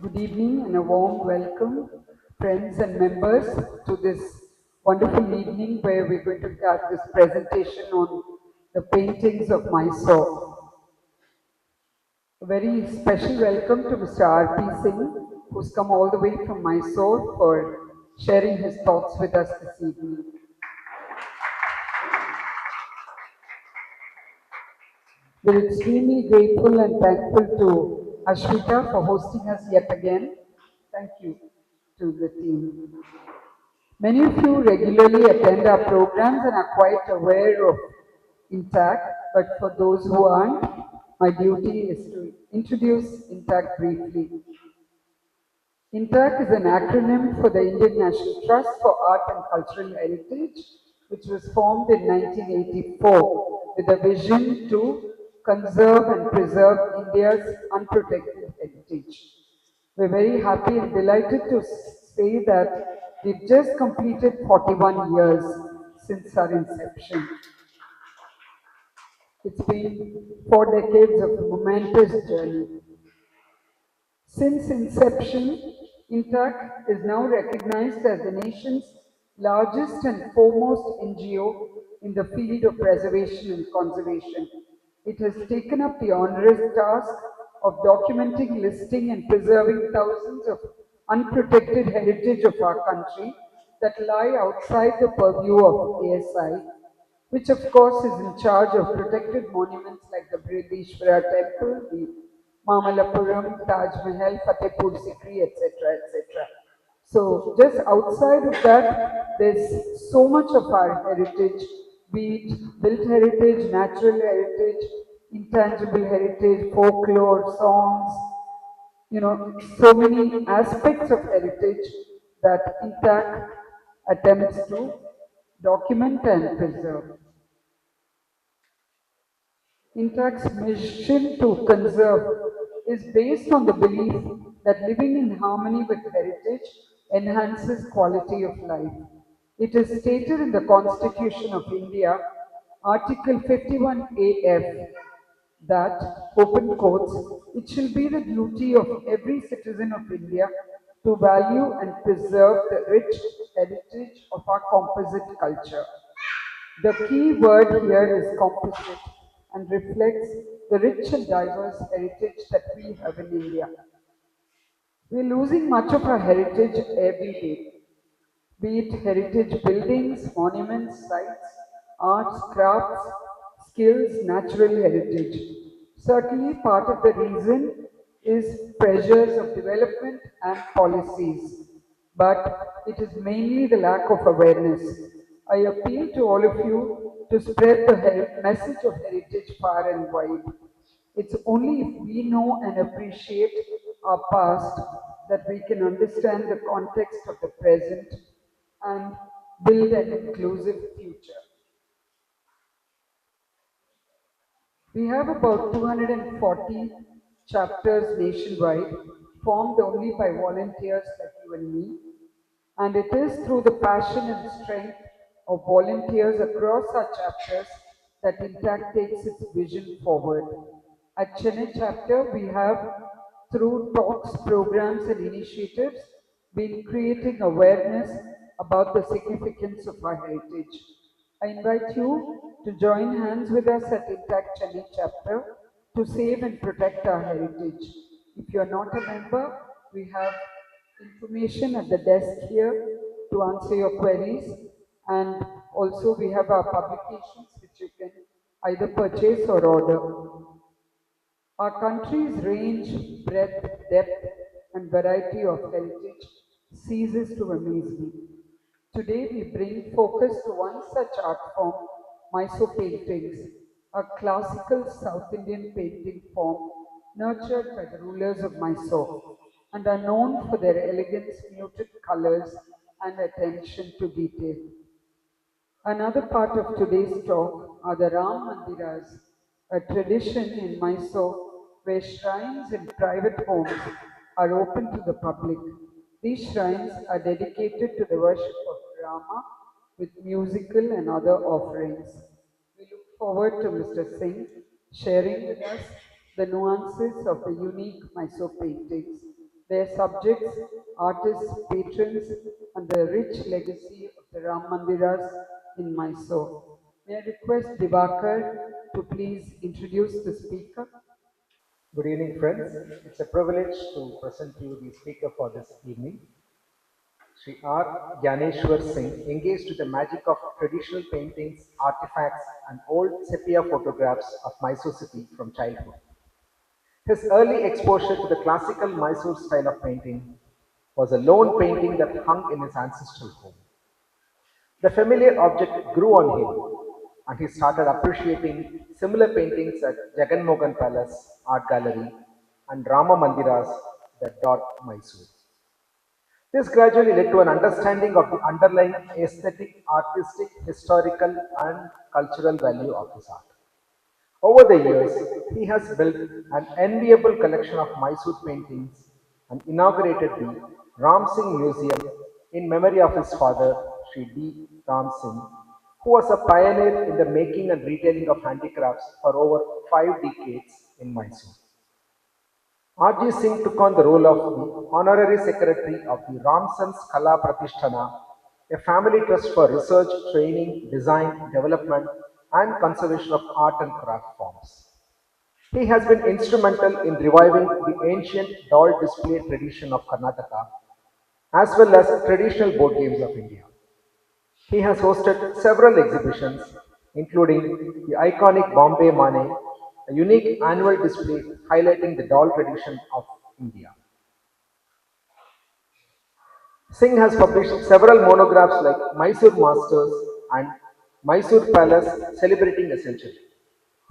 Good evening and a warm welcome, friends and members, to this wonderful evening where we're going to start this presentation on the paintings of Mysore. A very special welcome to Mr. R.P. Singh, who's come all the way from Mysore for sharing his thoughts with us this evening. We're extremely grateful and thankful to Ashwita for hosting us yet again. Thank you to the team. Many of you regularly attend our programs and are quite aware of INTACT, but for those who aren't, my duty is to introduce INTACT briefly. INTACT is an acronym for the Indian National Trust for Art and Cultural Heritage, which was formed in 1984 with a vision to conserve and preserve India's unprotected heritage. We're very happy and delighted to say that we've just completed 41 years since our inception. It's been 4 decades of a momentous journey. Since inception, INTAC is now recognized as the nation's largest and foremost NGO in the field of preservation and conservation. It has taken up the onerous task of documenting, listing, and preserving thousands of unprotected heritage of our country that lie outside the purview of ASI, which of course is in charge of protected monuments like the Vijayanagar temple, the Mamalapuram, Taj Mahal, Fatehpur Sikri, etc., etc. So just outside of that, there's so much of our heritage, be it built heritage, natural heritage, intangible heritage, folklore, songs, so many aspects of heritage that INTAC attempts to document and preserve. INTAC's mission to conserve is based on the belief that living in harmony with heritage enhances quality of life. It is stated in the Constitution of India, Article 51AF, that, open quotes, it shall be the duty of every citizen of India to value and preserve the rich heritage of our composite culture. The key word here is composite and reflects the rich and diverse heritage that we have in India. We're losing much of our heritage every day, be it heritage buildings, monuments, sites, arts, crafts, skills, natural heritage. Certainly, part of the reason is pressures of development and policies, but it is mainly the lack of awareness. I appeal to all of you to spread the message of heritage far and wide. It's only if we know and appreciate our past that we can understand the context of the present and build an inclusive future. We have about 240 chapters nationwide, formed only by volunteers like you and me. And it is through the passion and strength of volunteers across our chapters that INTACT takes its vision forward. At Chennai chapter, we have, through talks, programs, and initiatives, been creating awareness about the significance of our heritage. I invite you to join hands with us at INTACT Chennai chapter to save and protect our heritage. If you are not a member, we have information at the desk here to answer your queries, and also we have our publications which you can either purchase or order. Our country's range, breadth, depth, and variety of heritage ceases to amaze me. Today we bring focus to one such art form, Mysore paintings, a classical South Indian painting form nurtured by the rulers of Mysore and are known for their elegance, muted colors, and attention to detail. Another part of today's talk are the Rama Mandiras, a tradition in Mysore where shrines in private homes are open to the public. These shrines are dedicated to the worship of Rama with musical and other offerings. We look forward to Mr. Singh sharing with us the nuances of the unique Mysore paintings. their subjects, artists, patrons, and the rich legacy of the Rama Mandiras in Mysore. May I request Divakar to please introduce the speaker? Good evening, friends. It's a privilege to present to you the speaker for this evening. Sri R. Gyaneshwar Singh engaged with the magic of traditional paintings, artifacts, and old sepia photographs of Mysore city from childhood. His early exposure to the classical Mysore style of painting was a lone painting that hung in his ancestral home. The familiar object grew on him, and he started appreciating similar paintings at Jaganmohan Palace Art Gallery and Rama Mandiras that dot Mysore. This gradually led to an understanding of the underlying aesthetic, artistic, historical, and cultural value of his art. Over the years, he has built an enviable collection of Mysore paintings and inaugurated the Ram Singh Museum in memory of his father, Sri D. Ram Singh, who was a pioneer in the making and retailing of handicrafts for over 5 decades in Mysore. R.G. Singh took on the role of the honorary secretary of the Ramson's Kala Pratishtana, a family trust for research, training, design, development, and conservation of art and craft forms. He has been instrumental in reviving the ancient doll display tradition of Karnataka, as well as traditional board games of India. He has hosted several exhibitions, including the iconic Bombay Mane, a unique annual display highlighting the doll tradition of India. Singh has published several monographs like Mysore Masters and Mysore Palace celebrating a century.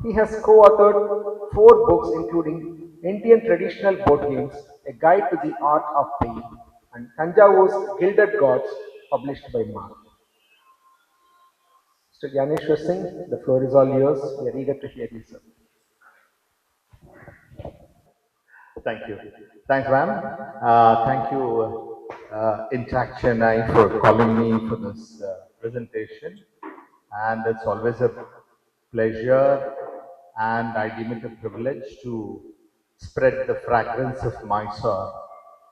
He has co-authored 4 books including Indian Traditional Board Games, A Guide to the Art of Playing, and Thanjavur's Gilded Gods, published by Mark. Mr. Gyaneshwar Singh, the floor is all yours. We are eager to hear you, sir. Thank you. Thanks, ma'am. Thank you, Intact Chennai, for calling me for this presentation. And it's always a pleasure, and I deem it a privilege to spread the fragrance of Mysore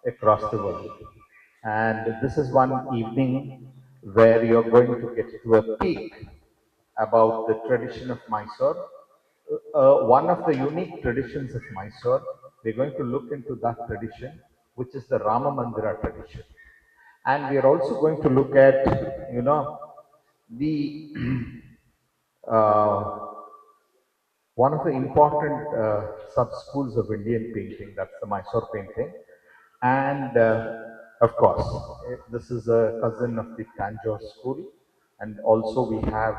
across the world. And this is one evening where you're going to get to a peek about the tradition of Mysore. One of the unique traditions of Mysore, we're going to look into that tradition, which is the Rama Mandira tradition. And we are also going to look at, the uh, one of the important sub-schools of Indian painting, that's the Mysore painting. And of course, this is a cousin of the Thanjavur school. And also we have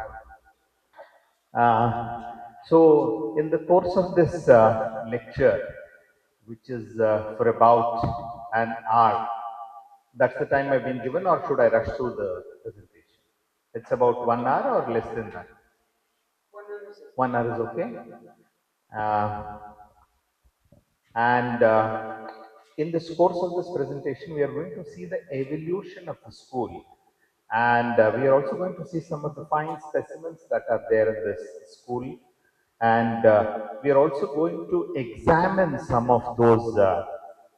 in the course of this lecture, which is for about an hour, that's the time I've been given, or should I rush through the presentation? It's about 1 hour or less than that? 1 hour is okay. Uh, and in this course of this presentation, we are going to see the evolution of the school. And we are also going to see some of the fine specimens that are there in this school. And we are also going to examine some of those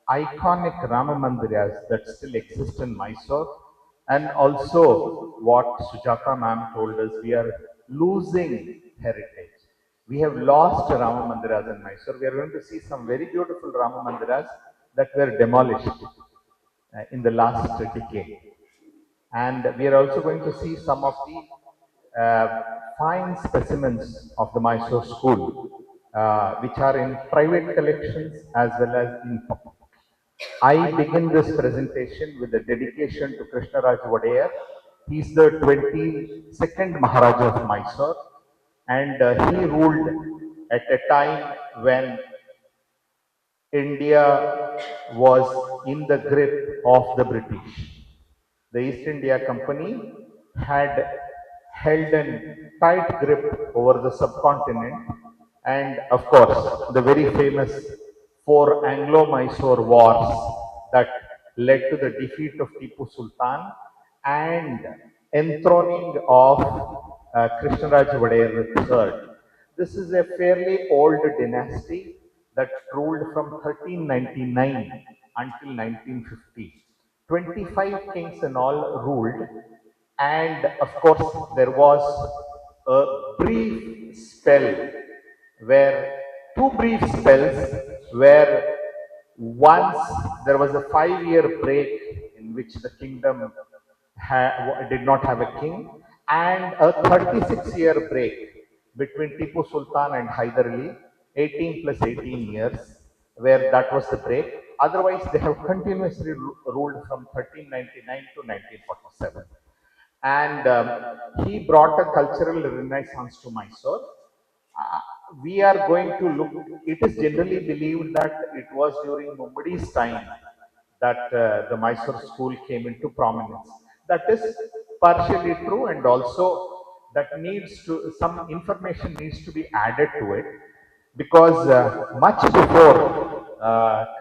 iconic Rama Mandiras that still exist in Mysore. And also what Sujata ma'am told us, we are losing heritage. We have lost Rama Mandiras in Mysore. We are going to see some very beautiful Rama Mandiras that were demolished in the last decade. And we are also going to see some of the fine specimens of the Mysore school, which are in private collections as well as in public. I begin this presentation with a dedication to Krishnaraj Wadeyar. He is the 22nd Maharaja of Mysore, and he ruled at a time when India was in the grip of the British. The East India Company had held a tight grip over the subcontinent, and of course, the very famous 4 Anglo-Mysore wars that led to the defeat of Tipu Sultan and enthroning of Krishnaraj Wadeyar III. This is a fairly old dynasty that ruled from 1399 until 1950. 25 kings in all ruled, and of course, there was a brief spell where two brief spells where once there was a 5 year break in which the kingdom did not have a king, and a 36-year break between Tipu Sultan and Hyder Ali, 18 plus 18 years, where that was the break. Otherwise, they have continuously ruled from 1399 to 1947. And he brought a cultural renaissance to Mysore. Uh, we are going to look, it is generally believed that it was during Mumbadi's time that the Mysore school came into prominence. That is partially true, and also that needs to, some information needs to be added to it, because much before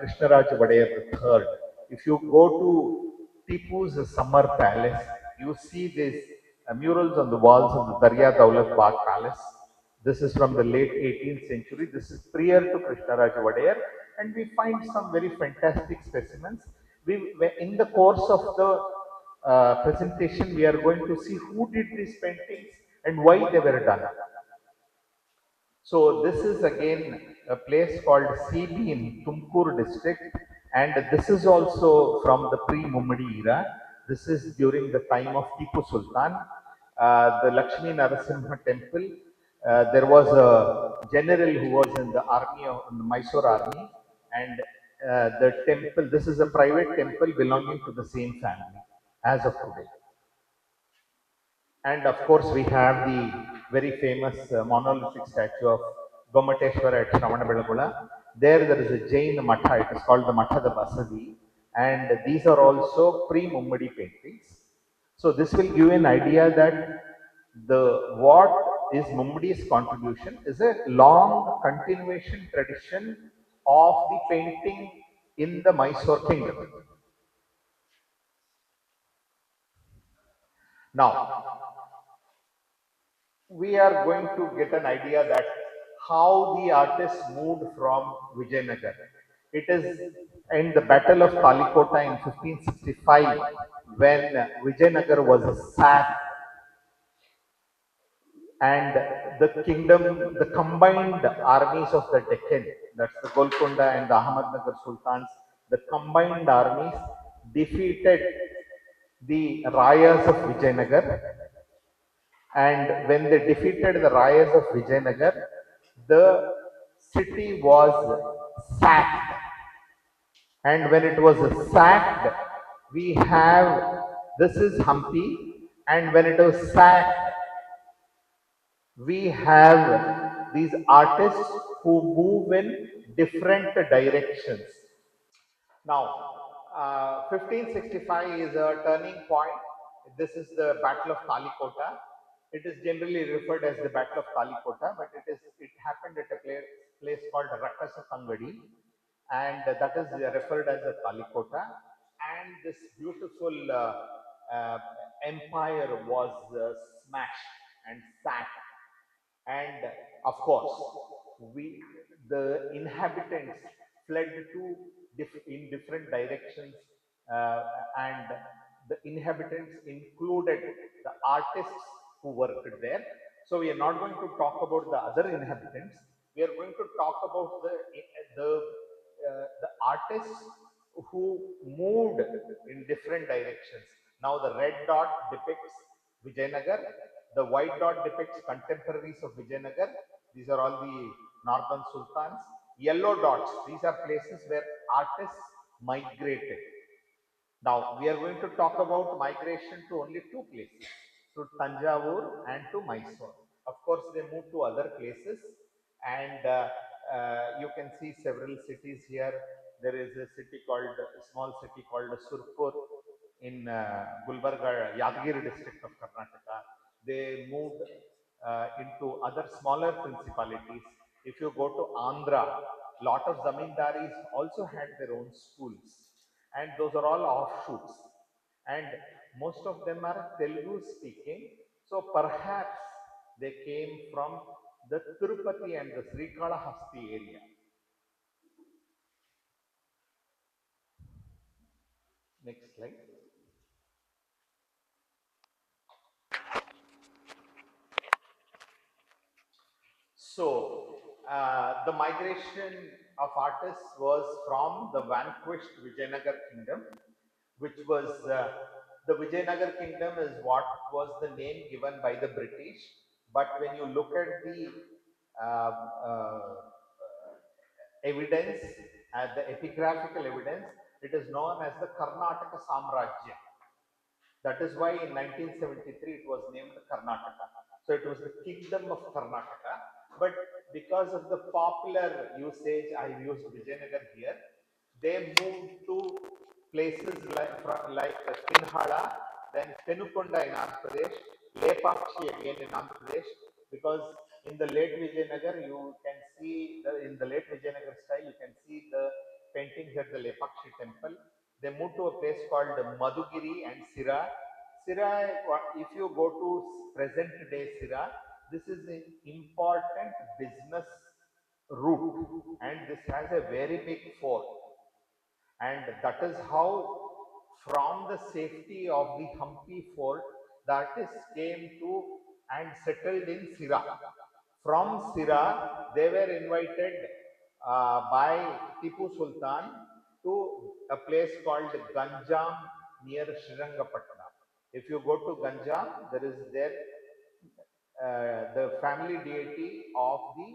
Krishnaraj Vadayar III, if you go to Tipu's summer palace, you see these murals on the walls of the Darya Daulat Bagh palace. This is from the late 18th century. This is prior to Krishnaraj Vadayar, and we find some very fantastic specimens. In the course of the presentation, we are going to see who did these paintings and why they were done. So this is again a place called CB in Tumkur district, and this is also from the pre-Mummadi era. This is during the time of Tipu Sultan. The Lakshmi Narasimha temple. There was a general who was in the army of in the Mysore army, and the temple. This is a private temple belonging to the same family as of today. And of course, we have the very famous monolithic statue of Gomateshwar at Shravanabelagula. There is a Jain Matha, it is called the Matha the Basadi, and these are also pre-Mummadi paintings. So this will give an idea that the what is Mummadi's contribution is a long continuation tradition of the painting in the Mysore kingdom. Now, we are going to get an idea that how the artist moved from Vijayanagar. It is in the Battle of Talikota in 1565 when Vijayanagar was sacked, and the kingdom, the combined armies of the Deccan, that's the Golconda and the Ahmednagar Sultans, the combined armies defeated the Rayas of Vijayanagar. And when they defeated the Rayas of Vijayanagar, the city was sacked. And when it was sacked, we have, this is Hampi, and when it was sacked, we have these artists who move in different directions. Now, 1565 is a turning point. This is the Battle of Talikota. It is generally referred as the Battle of Talikota, but it happened at a place called Rakasa Tangadi, and that is referred as the Talikota. And this beautiful uh, empire was smashed and sacked, and of course we the inhabitants fled to in different directions, uh, and the inhabitants included the artists who worked there. So we are not going to talk about the other inhabitants, we are going to talk about the artists who moved in different directions. Now the red dot depicts Vijayanagar. The white dot depicts contemporaries of Vijayanagar. These are all the northern sultans. Yellow dots, these are places where artists migrated. Now, we are going to talk about migration to only two places, to Thanjavur and to Mysore. Of course, they moved to other places, and you can see several cities here. There is a city called, a small city called Surpur in Gulbarga, Yadgir district of Karnataka. They moved into other smaller principalities. If you go to Andhra, lot of zamindaris also had their own schools, and those are all offshoots, and most of them are Telugu speaking. So perhaps they came from the Tirupati and the Srikalahasti area. Next slide. So, the migration of artists was from the vanquished Vijayanagar kingdom, which was the Vijayanagar kingdom is what was the name given by the British. But when you look at the um, evidence, the epigraphical evidence, it is known as the Karnataka Samrajya. That is why in 1973 it was named Karnataka. So it was the kingdom of Karnataka. But because of the popular usage, I used Vijayanagar here. They moved to places like Pinhala, then Penukonda in Andhra Pradesh, Lepakshi again in Andhra Pradesh, because in the late Vijayanagar you can see in the late Vijayanagar style you can see the paintings at the Lepakshi temple. They moved to a place called Madhugiri and Sira. Sira, if you go to present day Sira, this is an important business route and this has a very big fort. And that is how, from the safety of the Hampi fort, the artists came to and settled in Sira. From Sira, they were invited by Tipu Sultan to a place called Ganjam near Srirangapatna. If you go to Ganjam, there is there the family deity of the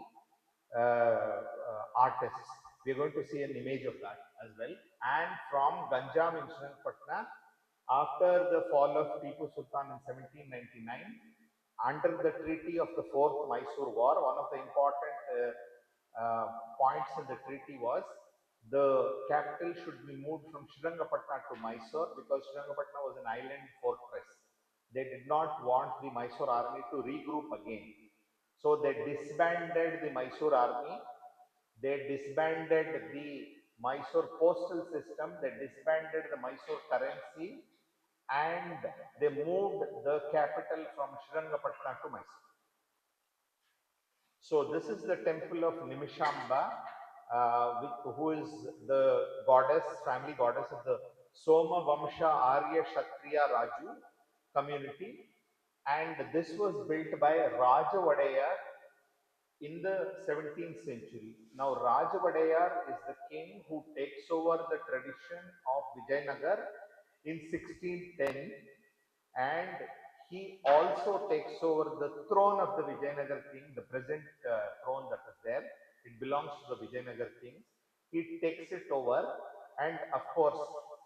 artists. We are going to see an image of that as well. And from Ganjam in Srirangapatna, after the fall of Tipu Sultan in 1799, under the treaty of the Fourth Mysore War, one of the important uh, points in the treaty was the capital should be moved from Srirangapatna to Mysore because Srirangapatna was an island fortress. They did not want the Mysore army to regroup again. So they disbanded the Mysore army, they disbanded the Mysore postal system, they disbanded the Mysore currency, and they moved the capital from Srirangapatna to Mysore. So this is the temple of Nimishamba, who is the goddess, family goddess of the Soma Vamsha Arya Kshatriya Raju community. And this was built by Raja Vadayar in the 17th century. Now, Rajavadayar is the king who takes over the tradition of Vijayanagar in 1610, and he also takes over the throne of the Vijayanagar king, the present throne that is there. It belongs to the Vijayanagar kings. He takes it over, and of course,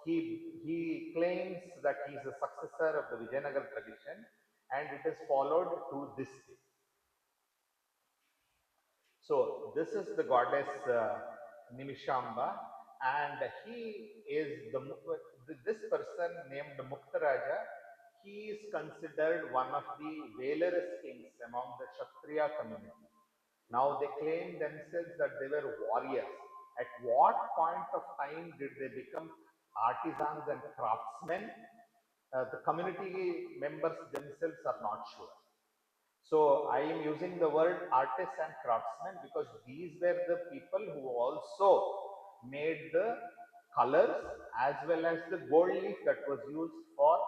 he claims that he is a successor of the Vijayanagar tradition, and it is followed to this day. So this is the goddess Nimishamba, and he is this person named Muktaraja. He is considered one of the valorous kings among the Kshatriya community. Now they claim themselves that they were warriors. At what point of time did they become artisans and craftsmen? The community members themselves are not sure. So I am using the word artists and craftsmen because these were the people who also made the colors as well as the gold leaf that was used for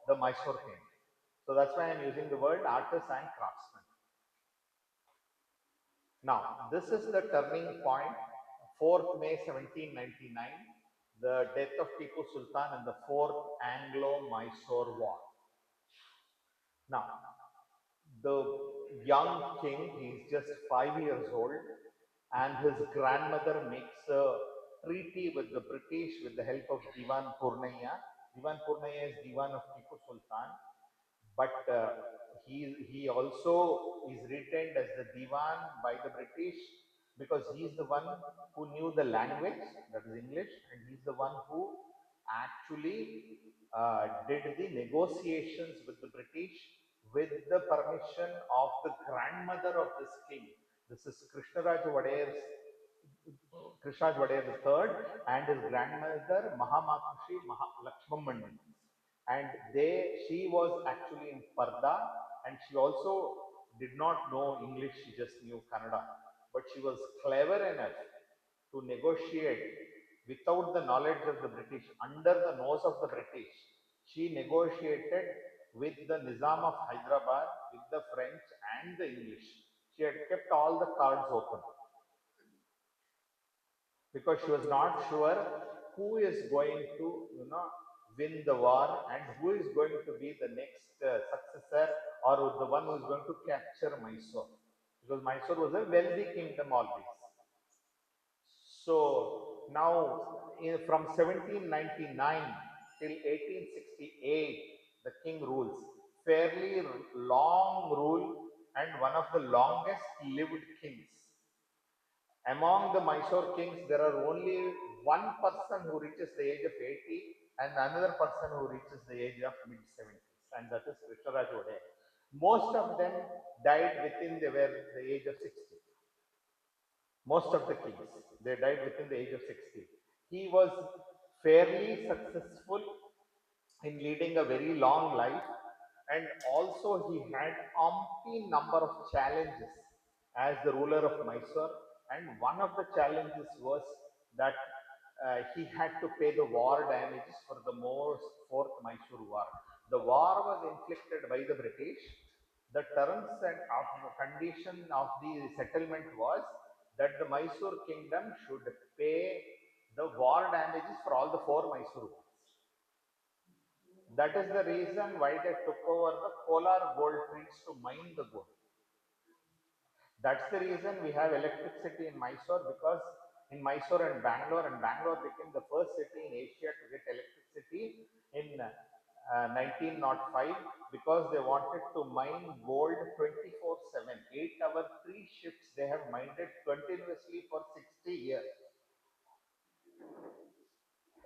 the Mysore painting. So that's why I'm using the word artists and craftsmen. Now, this is the turning point, 4th May 1799, the death of Tipu Sultan in the 4th Anglo-Mysore War. Now, the young king, he's just 5 years old, and his grandmother makes a treaty with the British with the help of Diwan Purnaya. Diwan Purnaya is Diwan of Tipu Sultan, but he also is retained as the Diwan by the British because he is the one who knew the language, that is English, and he's the one who actually did the negotiations with the British with the permission of the grandmother of this king. This is Krishnaraj Vadayar's Krishnaraj Vadayar III and his grandmother Mahamakushi Lakshmamani. And she was actually in Parda, and she also did not know English, she just knew Kannada. But she was clever enough to negotiate without the knowledge of the British, under the nose of the British. She negotiated with the Nizam of Hyderabad, with the French and the English. She had kept all the cards open because she was not sure who is going to, win the war and who is going to be the next successor or the one who is going to capture Mysore. Because Mysore was a wealthy kingdom always. So now, from 1799 till 1868, the king rules. Fairly long rule and one of the longest lived kings. Among the Mysore kings, there are only one person who reaches the age of 80 and another person who reaches the age of mid 70s, and that is Krishnaraj Odeh. Most of them died within the age of 60. Most of the kings, they died within the age of 60. He was fairly successful in leading a very long life, and also he had umpteen number of challenges as the ruler of Mysore. And one of the challenges was that he had to pay the war damages for the most fourth Mysore war. The war was inflicted by the British. The terms and of condition of the settlement was that the Mysore kingdom should pay the war damages for all the four Mysore wars. That is the reason why they took over the Kolar gold fields to mine the gold. That's the reason we have electricity in Mysore, because in Mysore and Bangalore became the first city in Asia to get electricity in 1905, because they wanted to mine gold 24/7. 8 hour, 3 shifts they have mined it continuously for 60 years.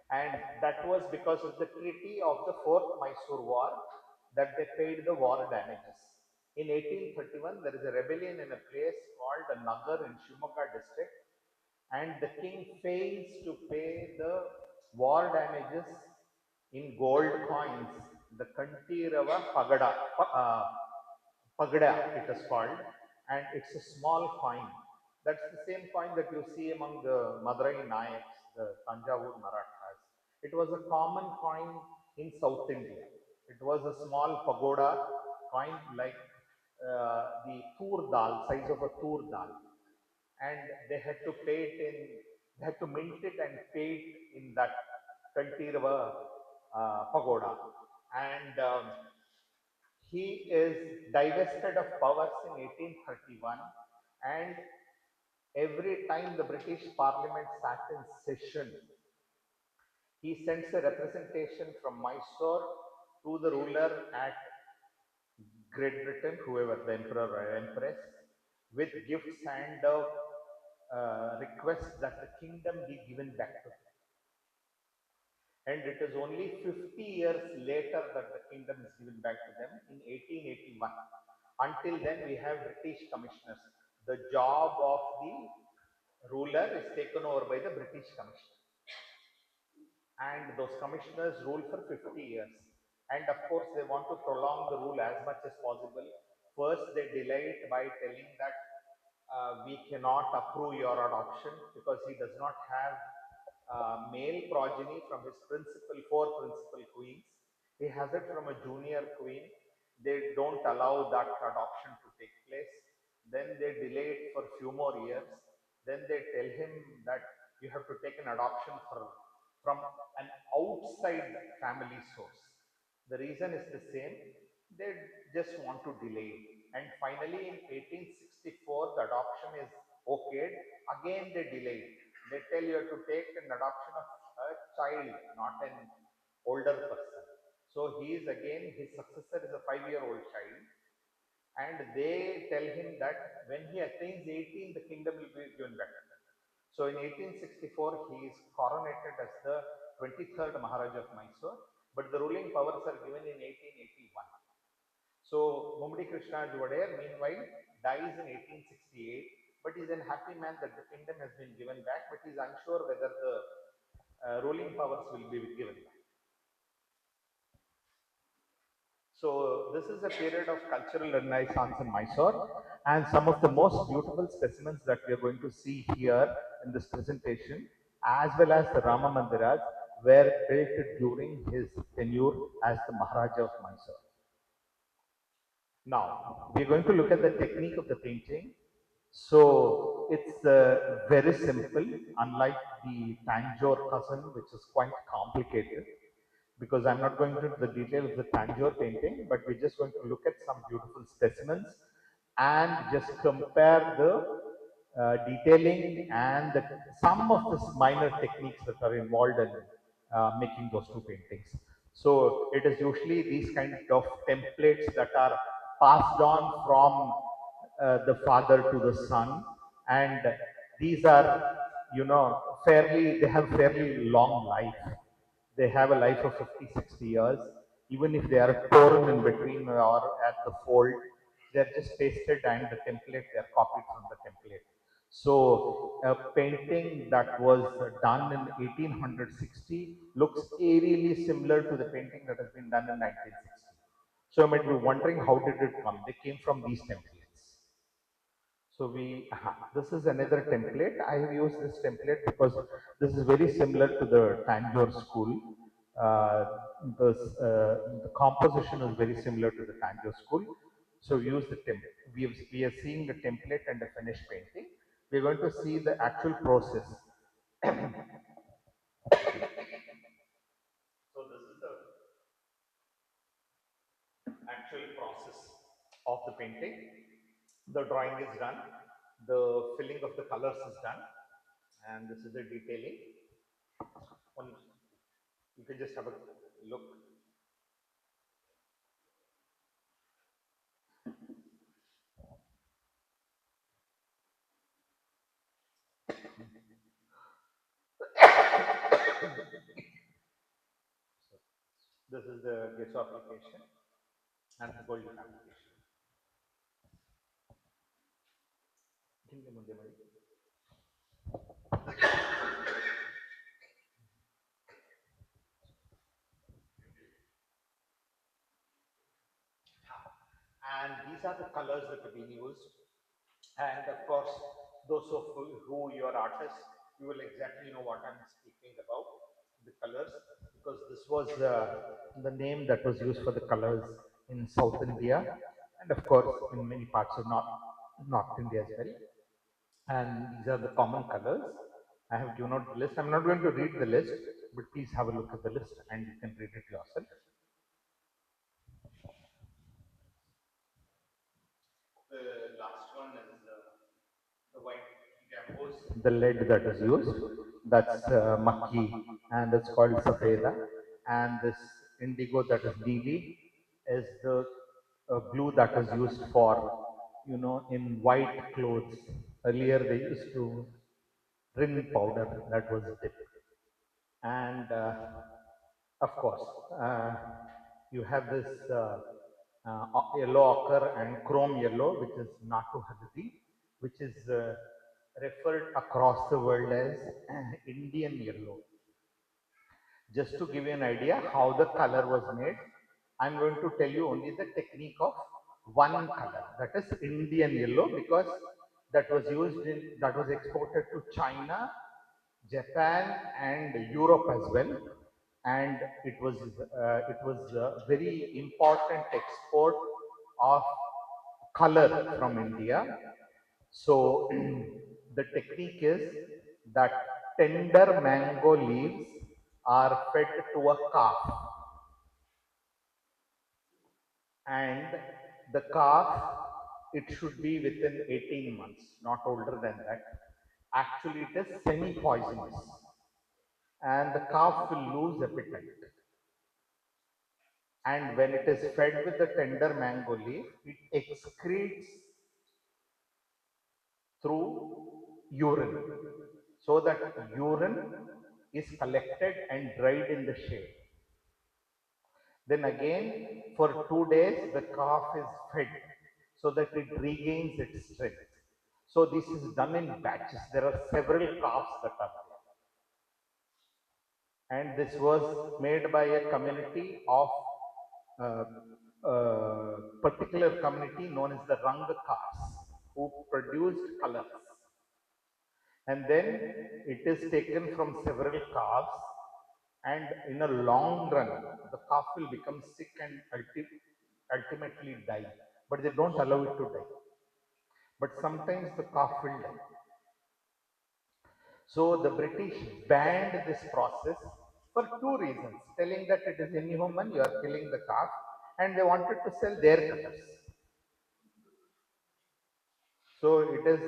And that was because of the treaty of the Fourth Mysore War that they paid the war damages. In 1831, there is a rebellion in a place called Nagar in Shimoga district, and the king fails to pay the war damages in gold coins, the Kantirava Pagada it is called, and it's a small coin. That's the same coin that you see among the Madurai Nayaks, the Thanjavur Marathas. It was a common coin in South India. It was a small pagoda coin like the tur dal, size of a tur dal, and they had to pay it in, they had to mint it and pay it in that Kantirava pagoda. And he is divested of powers in 1831, and every time the British Parliament sat in session, he sends a representation from Mysore to the ruler at Great Britain, whoever the emperor or empress, with gifts and requests that the kingdom be given back to him. And it is only 50 years later that the kingdom is given back to them in 1881. Until then, we have British commissioners. The job of the ruler is taken over by the British commissioner, and those commissioners rule for 50 years. And of course, they want to prolong the rule as much as possible. First, they delay it by telling that we cannot approve your adoption because he does not have male progeny from his four principal queens. He has it from a junior queen. They don't allow that adoption to take place. Then they delay it for few more years. Then they tell him that you have to take an adoption from an outside family source. The reason is the same. They just want to delay it. And finally, in 1864, the adoption is okayed. Again, they delay it. They tell you to take an adoption of a child, not an older person. So he is again, his successor is a 5-year-old child, and they tell him that when he attains 18, the kingdom will be given back to him. So in 1864, he is coronated as the 23rd Maharaj of Mysore, but the ruling powers are given in 1881. So Mummadi Krishna Juvadayar, meanwhile, dies in 1868, but is a happy man that the kingdom has been given back, but he is unsure whether the ruling powers will be given back. So this is a period of cultural renaissance in Mysore, and some of the most beautiful specimens that we are going to see here in this presentation as well as the Rama Mandiras were built during his tenure as the Maharaja of Mysore. Now, we are going to look at the technique of the painting. So, it's very simple, unlike the Thanjavur cousin, which is quite complicated. Because I'm not going into the detail of the Thanjavur painting, but we're just going to look at some beautiful specimens and just compare the detailing and some of the minor techniques that are involved in making those two paintings. So it is usually these kind of templates that are passed on from the father to the son, and these are, fairly, they have fairly long life. They have a life of 50, 60 years. Even if they are torn in between or at the fold, they're just pasted and the template, they're copied from the template. So a painting that was done in 1860 looks eerily similar to the painting that has been done in 1960. So you might be wondering, how did it come? They came from these templates. So this is another template. I have used this template because this is very similar to the Thanjavur school. Uh, the composition is very similar to the Thanjavur school. So we use the template. We are seeing the template and the finished painting. We are going to see the actual process. So this is the actual process of the painting. The drawing is done. The filling of the colors is done. And this is the detailing. One, you can just have a look. This is the gesso application and the gold application. And these are the colors that are being used. And of course, those of who you are artists, you will exactly know what I'm speaking about, the colors, because this was the name that was used for the colors in South India, and of course in many parts of North India as well. And these are the common colors. I have given out the list. I'm not going to read the list, but please have a look at the list and you can read it yourself. The last one is the white gambos, the lead that is used. That's makhi, and it's called safeda. And this indigo that is neeli is the blue that is used for, in white clothes. Earlier they used to rin powder that was dipped. And of course, you have this yellow ochre and chrome yellow, which is Natu Haldi, which is referred across the world as Indian yellow. Just to give you an idea how the color was made, I'm going to tell you only the technique of one color, that is Indian yellow, because that was exported to China, Japan, and Europe as well, and it was a very important export of color from India. So the technique is that tender mango leaves are fed to a calf, and the calf, it should be within 18 months, not older than that. Actually, it is semi poisonous, and the calf will lose appetite. And when it is fed with the tender mango leaf, it excretes through urine, so that urine is collected and dried in the shade. Then again, for 2 days, the calf is fed so that it regains its strength. So this is done in batches. There are several calves that are there. And this was made by a community of uh, particular community known as the Ranga castes, who produced colors. and then it is taken from several calves, and in a long run the calf will become sick and ultimately die, but they don't allow it to die, but sometimes the calf will die. So the British banned this process for two reasons, telling that it is inhuman, you are killing the calf, and they wanted to sell their cutters. So it is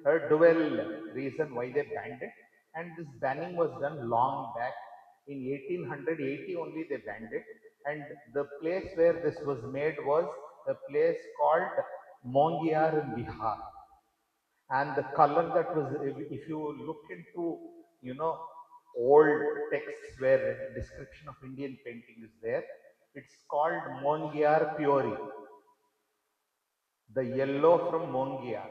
a dual reason why they banned it, and this banning was done long back. In 1880 only they banned it, and the place where this was made was a place called Mongiar in Bihar. And the color that was, if you look into, old texts where description of Indian painting is there, it's called Mongiar Puri, the yellow from Mongia.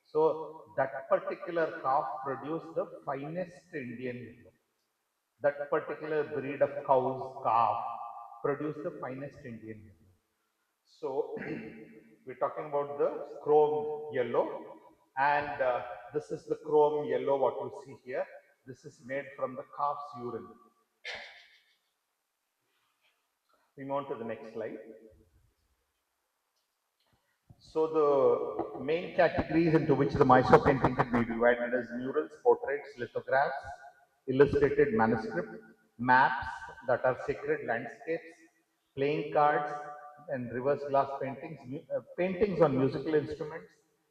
So that particular calf produced the finest Indian yellow. That particular breed of cows, calf, produced the finest Indian yellow. So we're talking about the chrome yellow, and this is the chrome yellow what you see here. This is made from the calf's urine. We move on to the next slide. So the main categories into which the Mysore painting can be divided as murals, portraits, lithographs, illustrated manuscript, maps that are sacred landscapes, playing cards and reverse glass paintings, paintings on musical instruments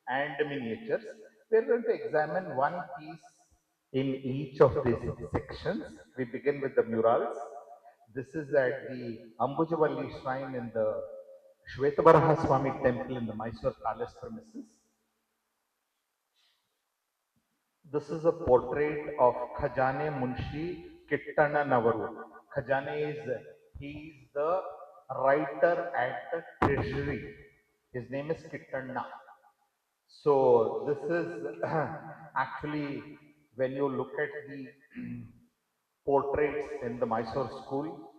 and miniatures. We are going to examine one piece in each of these sections. We begin with the murals. This is at the Ambujavalli shrine in the Shvetabaraha Swami temple in the Mysore palace premises. This is a portrait of Khajane Munshi Kittana Navaru. Khajane he is the writer at the treasury. His name is Kittanna. So this is actually, when you look at the portraits in the Mysore school,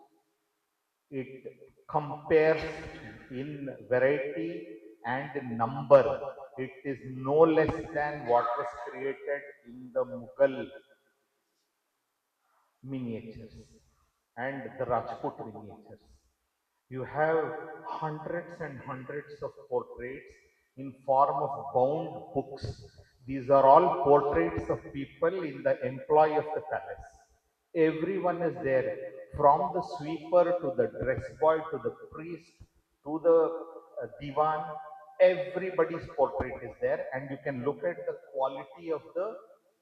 it compares in variety and in number. It is no less than what was created in the Mughal miniatures and the Rajput miniatures. You have hundreds and hundreds of portraits in form of bound books. These are all portraits of people in the employ of the palace. Everyone is there, from the sweeper to the dress boy to the priest to the divan. Everybody's portrait is there, and you can look at the quality of the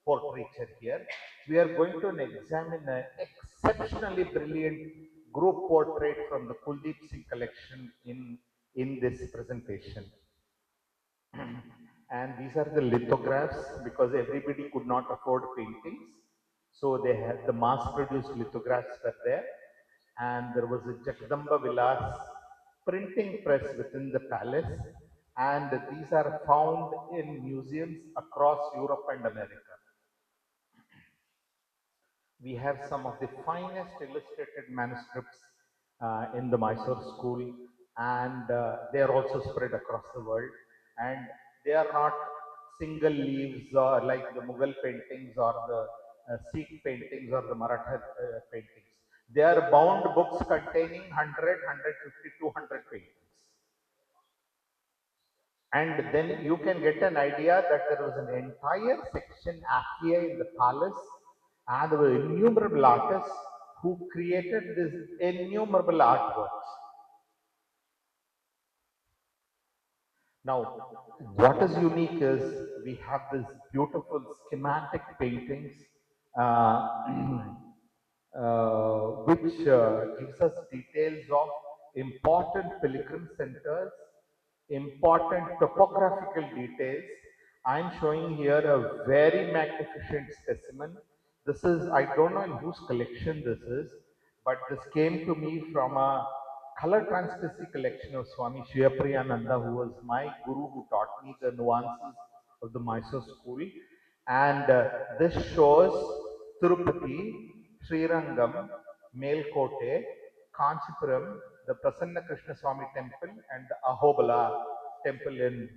portraiture here. We are going to examine an exceptionally brilliant group portrait from the Kuldeep Singh collection in this presentation. And these are the lithographs, because everybody could not afford paintings. So they had the mass produced lithographs were there. And there was a Jagdamba Vilas printing press within the palace. And these are found in museums across Europe and America. We have some of the finest illustrated manuscripts in the Mysore school, and they are also spread across the world. And they are not single leaves or like the Mughal paintings or the Sikh paintings or the Maratha paintings. They are bound books containing 100, 150, 200 paintings. And then you can get an idea that there was an entire section here in the palace, and there were innumerable artists who created these innumerable artworks. Now, what is unique is we have these beautiful schematic paintings, uh, which gives us details of important pilgrim centers, important topographical details. I am showing here a very magnificent specimen. This is, I don't know in whose collection this is, but this came to me from a color transparency collection of Swami Shivapriyananda, who was my guru, who taught me the nuances of the Mysore school. And this shows Tirupati, Srirangam, Melkote, Kanchipuram, the Prasanna Krishna Swami temple, and the Ahobala temple in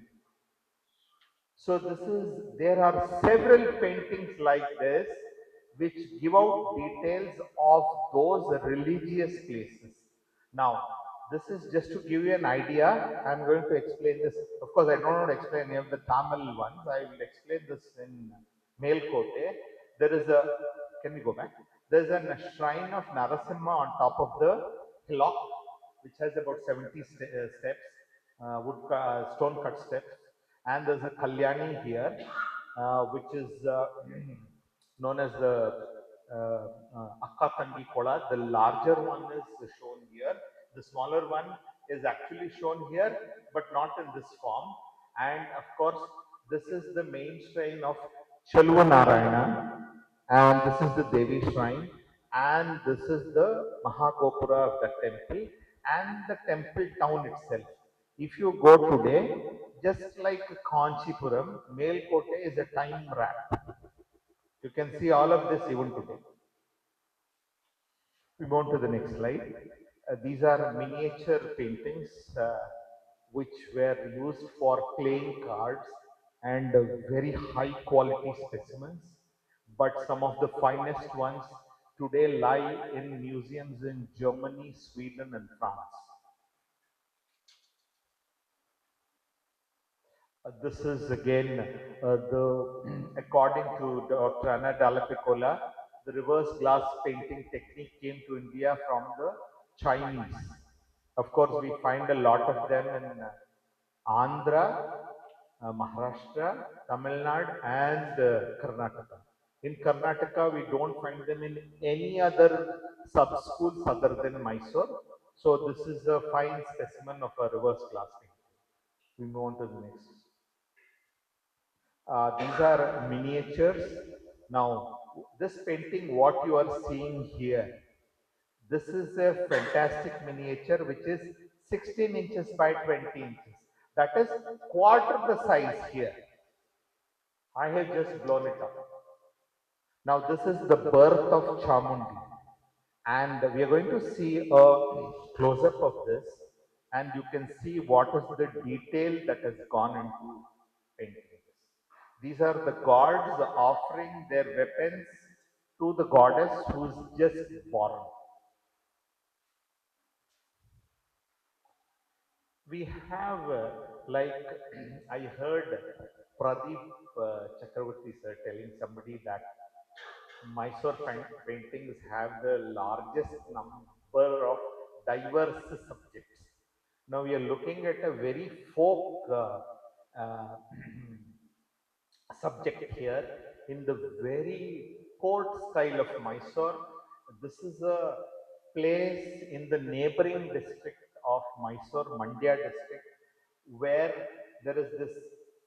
So there are several paintings like this which give out details of those religious places. Now, this is just to give you an idea. I'm going to explain this. Of course, I don't want to explain any of the Tamil ones. I will explain this in Melkote. There is a, can we go back? There's a shrine of Narasimha on top of the hillock, which has about 70 steps, stone cut steps. And there's a Kalyani here, which is known as the Akka Tandi Kola. The larger one is shown here. The smaller one is actually shown here, but not in this form. And of course, this is the main shrine of Chalva Narayana, and this is the Devi shrine, and this is the Mahagopura of the temple, and the temple town itself. If you go today, just like Kanchipuram, Melkote is a time wrap. You can see all of this even today. We move on to the next slide. These are miniature paintings which were used for playing cards and very high quality specimens. But some of the finest ones today lie in museums in Germany, Sweden, and France. This is again the according to Dr. Anna Dalla the reverse glass painting technique came to India from the Chinese. Of course, we find a lot of them in Andhra, Maharashtra, Tamil Nadu, and Karnataka. In Karnataka, we don't find them in any other sub schools other than Mysore. So this is a fine specimen of a reverse glass painting. We move on to the next. These are miniatures. Now, this painting, what you are seeing here, this is a fantastic miniature which is 16 inches by 20 inches. That is quarter the size here. I have just blown it up. Now, this is the birth of Chamundi. And we are going to see a close up of this, and you can see what is the detail that has gone into painting this. These are the gods offering their weapons to the goddess who is just born. We have, like, I heard Pradeep Chakravarti sir telling somebody that Mysore paintings have the largest number of diverse subjects. Now we are looking at a very folk subject here in the very court style of Mysore. This is a place in the neighboring district of Mysore, Mandira district, where there is this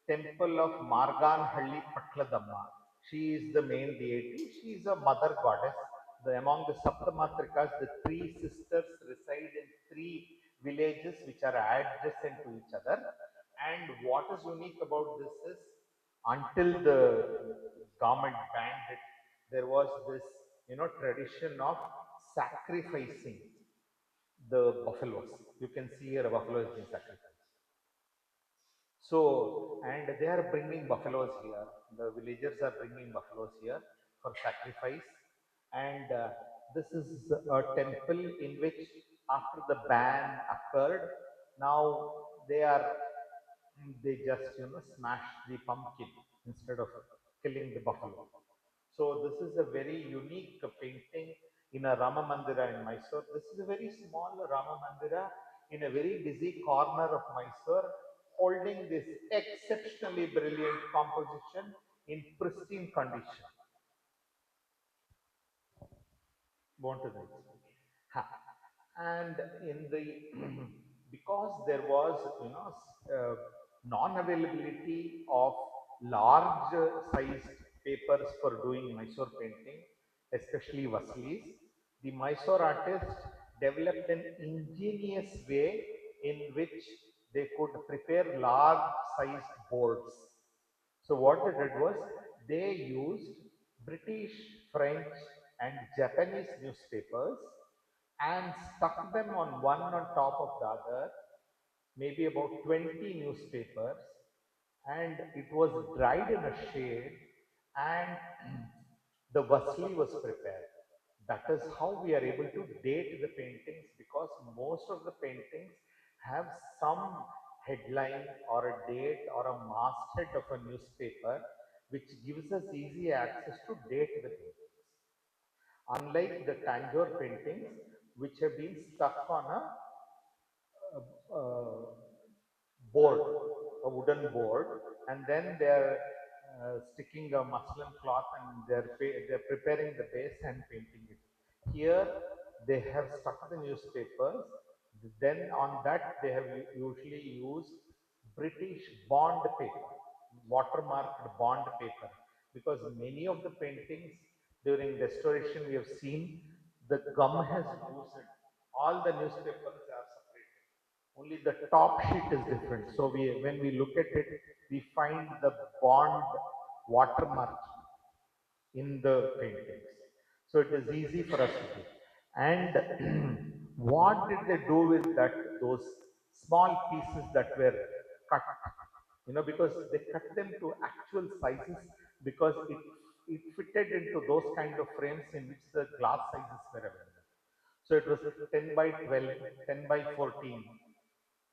temple of Marganhalli Patladamma. She is the main deity. She is a mother goddess. Among the Saptamatrikas, the three sisters reside in three villages which are adjacent to each other. And what is unique about this is until the government banned it, there was this tradition of sacrificing the buffaloes. You can see here a buffalo is being sacrificed. So, and they are bringing buffaloes here. The villagers are bringing buffaloes here for sacrifice. And this is a temple in which, after the ban occurred, now they are they just smash the pumpkin instead of killing the buffalo. So this is a very unique painting in a Rama Mandira in Mysore. This is a very small Rama Mandira in a very busy corner of Mysore, holding this exceptionally brilliant composition in pristine condition. Want to know? Ha. And in the because there was non-availability of large sized papers for doing Mysore painting, especially Vaslis, the Mysore artists developed an ingenious way in which they could prepare large sized boards. So what they did was they used British, French, and Japanese newspapers and stuck them on top of the other, maybe about 20 newspapers, and it was dried in a shade, and the vasli was prepared. That is how we are able to date the paintings, because most of the paintings have some headline or a date or a masthead of a newspaper, which gives us easy access to date the paintings. Unlike the Thanjavur paintings, which have been stuck on a uh, board, a wooden board, and then they're sticking a muslin cloth, and they're preparing the base and painting it. Here they have stuck the newspapers. Then on that they have usually used British bond paper, watermarked bond paper, because many of the paintings during restoration we have seen the gum has loosened. All the newspapers are separated. Only the top sheet is different. So when we look at it, we find the bond watermark in the paintings. So it is easy for us to do. And what did they do with that? Those small pieces that were cut, because they cut them to actual sizes, because it fitted into those kind of frames in which the glass sizes were available. So it was 10 by 12, 10 by 14,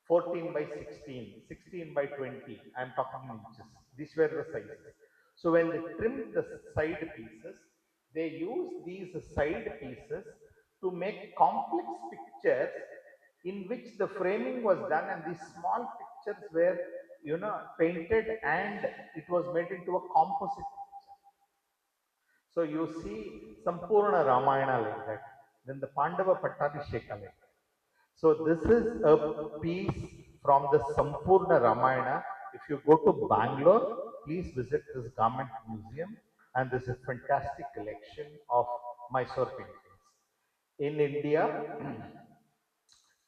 14 by 16, 16 by 20. I am talking in inches. These were the sizes. So when they trimmed the side pieces, they used these side pieces to make complex pictures in which the framing was done, and these small pictures were, painted, and it was made into a composite picture. So you see Sampurna Ramayana like that, then the Pandava Pattabhisheka like that. So this is a piece from the Sampurna Ramayana. If you go to Bangalore, please visit this garment museum, and this is a fantastic collection of Mysore paintings. In India,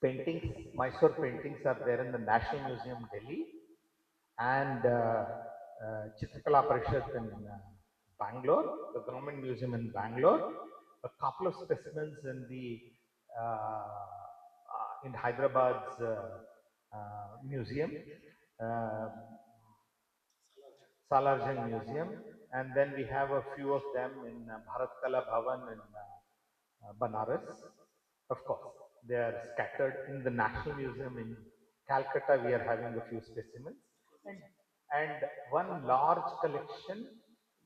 paintings, Mysore paintings are there in the National Museum, Delhi, and Chitrakala Parishad in Bangalore, the Government Museum in Bangalore, a couple of specimens in the in Hyderabad's museum, uh, Salarjung Museum, and then we have a few of them in Bharat Kala Bhavan in Banaras. Of course, they are scattered in the National Museum in Calcutta. We are having a few specimens, and one large collection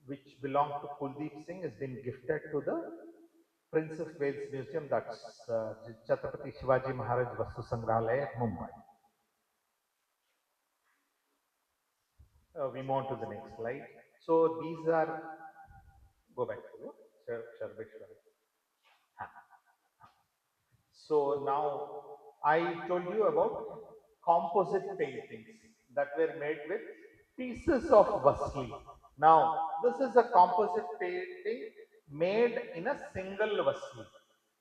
which belonged to Kuldeep Singh has been gifted to the Prince of Wales Museum. That's Chhatrapati Shivaji Maharaj Vastu Sangrahalaya at Mumbai. We move on to the next slide. So these are, go back to Sharbeshwar. So now I told you about composite paintings that were made with pieces of vasli. Now this is a composite painting made in a single vasli.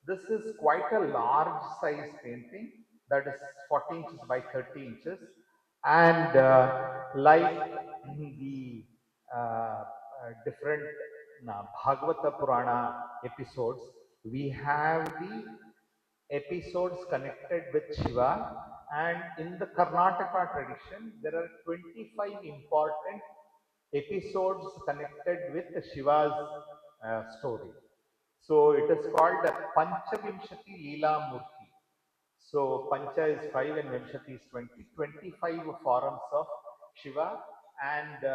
This is quite a large size painting, that is 40 inches by 30 inches, and like the different Bhagavata Purana episodes, we have the episodes connected with Shiva, and in the Karnataka tradition, there are 25 important episodes connected with Shiva's story. So it is called Panchavimshati Leela Murti. So Pancha is 5 and Vimshati is 20. 25 forms of Shiva, and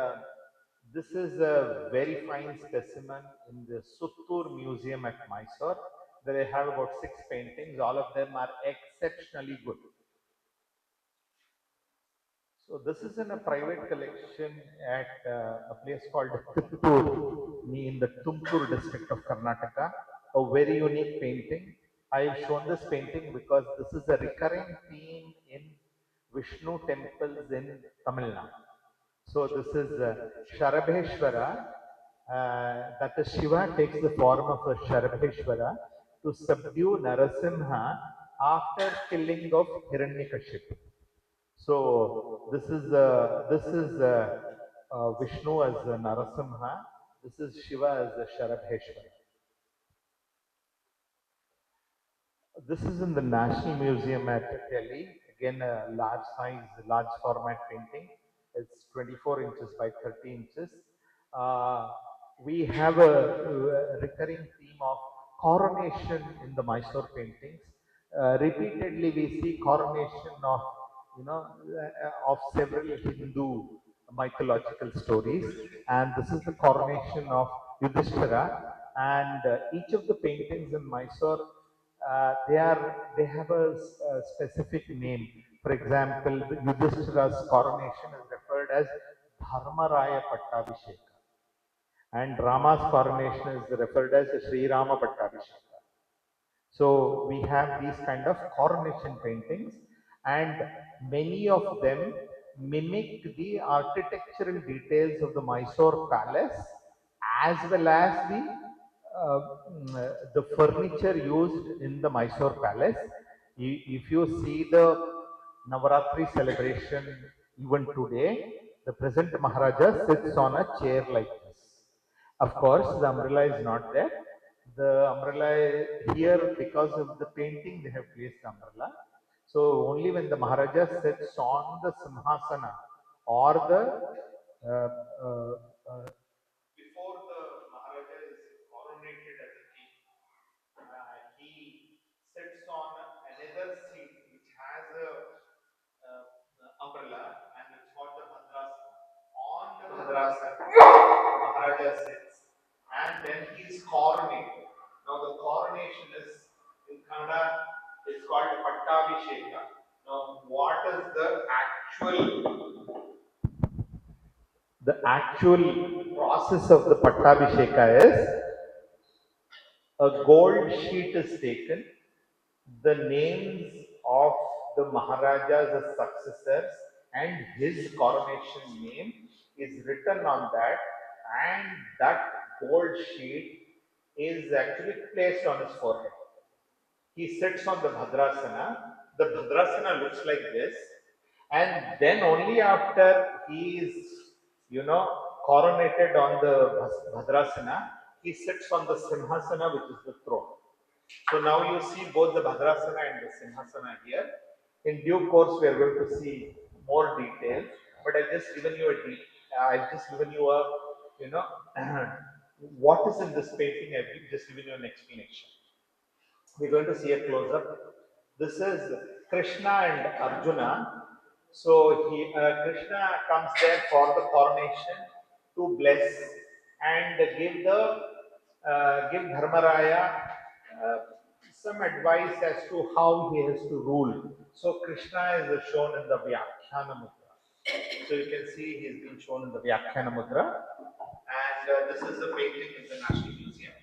this is a very fine specimen in the Suttur Museum at Mysore. They have about 6 paintings. All of them are exceptionally good. So this is in a private collection at a place called Tippur, in the Tumkur district of Karnataka. A very unique painting. I have shown this painting because this is a recurring theme in Vishnu temples in Tamil Nadu. So this is Sharabheshwara, that is Shiva takes the form of a Sharabheshwara to subdue Narasimha after killing of Hiranyakashipu. So this is Vishnu as Narasimha. This is Shiva as Sharabheshwara. This is in the National Museum at Delhi. Again, a large size, large format painting. It's 24 inches by 30 inches. Uh, we have a recurring theme of coronation in the Mysore paintings. Repeatedly, we see coronation of of several Hindu mythological stories, and this is the coronation of Yudhishthira. And each of the paintings in Mysore, they have a specific name. For example, the Yudhishthira's coronation is referred as Dharmaraya Pattabhisheka, and Rama's coronation is referred as Srirangapatna. So we have these kind of coronation paintings, and many of them mimic the architectural details of the Mysore palace as well as the furniture used in the Mysore palace. If you see the Navaratri celebration even today, the present Maharaja sits on a chair like this. Of course, the umbrella is not there. The umbrella here, because of the painting, they have placed the umbrella. So only when the Maharaja sits on the Simhasana or the uh, uh, uh, before the Maharaja is coronated as a king, he sits on another seat which has a umbrella, and it's called the Bhadrasana. On the Bhadrasana, Maharaja sits, and then he is coronated. Now the coronation is in Kannada. It's called Pattabhisheka. Now, what is the actual process of the Pattabhisheka is a gold sheet is taken, the names of the Maharaja's successors and his coronation name is written on that, and that gold sheet is actually placed on his forehead. He sits on the Bhadrasana. The Bhadrasana looks like this, and then only after he is, coronated on the Bhadrasana, he sits on the Simhasana, which is the throne. So now you see both the Bhadrasana and the Simhasana here. In due course, we are going to see more details, but I've just given you a, you know, what is in this painting. I've just given you an explanation. We're going to see a close up. This is Krishna and Arjuna. So Krishna comes there for the coronation to bless and give Dharmaraya uh, some advice as to how he has to rule. So Krishna is shown in the Vyakhyana Mudra. So you can see he's been shown in the Vyakhyana Mudra, and this is the painting in the National Museum.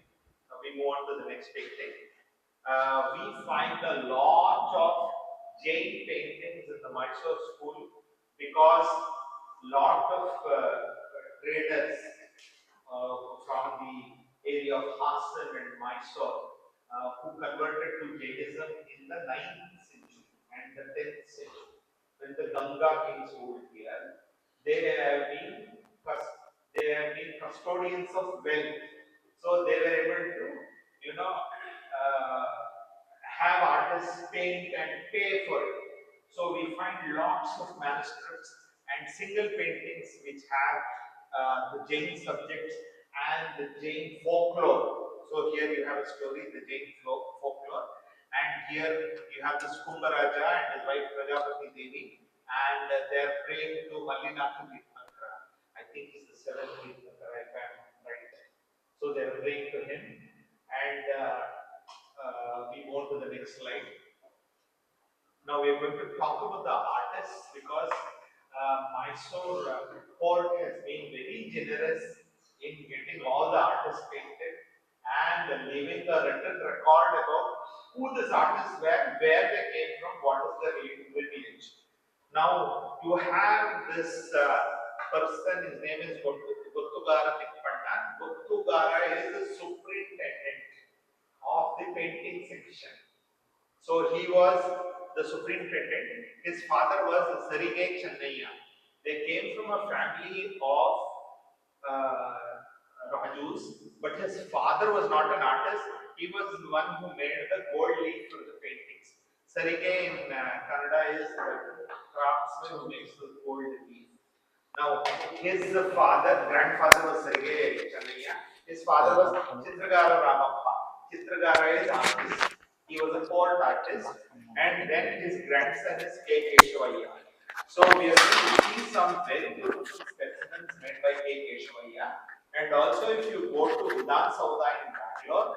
Now we move on to the next painting. We find a lot of Jain paintings in the Mysore school because lot of traders from the area of Hassan and Mysore who converted to Jainism in the 9th century and the 10th century. When the Ganga kings ruled here, they have been they have been custodians of wealth. So they were able to, have artists paint and pay for it. So we find lots of manuscripts and single paintings which have the Jain subjects and the Jain folklore. So here you have a story, the Jain folklore, and here you have this Kumbha Raja and his wife Prajapati Devi, and they are praying to Mallinatha Tirthankara. I think he's the seventh Tirthankara if I am right. So they are praying to him, and we go on to the next slide. Now we are going to talk about the artists because Mysore court has been very generous in getting all the artists painted and leaving a written record about who these artists were, where they came from, what is their lineage. Now you have this person, his name is Gottugara Tikpanna. Gottugara is the superintendent of the painting section. So he was the superintendent. His father was Sarige Channaya. They came from a family of uh, Rajus, but his father was not an artist. He was the one who made the gold leaf for the paintings. Sarige in Kannada is the craftsman who makes the gold leaf. Now, his father, grandfather was Sergei Channaya. His father was Chitragara Ramappa. Chitragara is artist. He was a court artist, and then his grandson is K. Keshavaya. So we are going to see some very beautiful specimens made by K. Keshavaya. And also, if you go to Vidhan Sauda in Bangalore,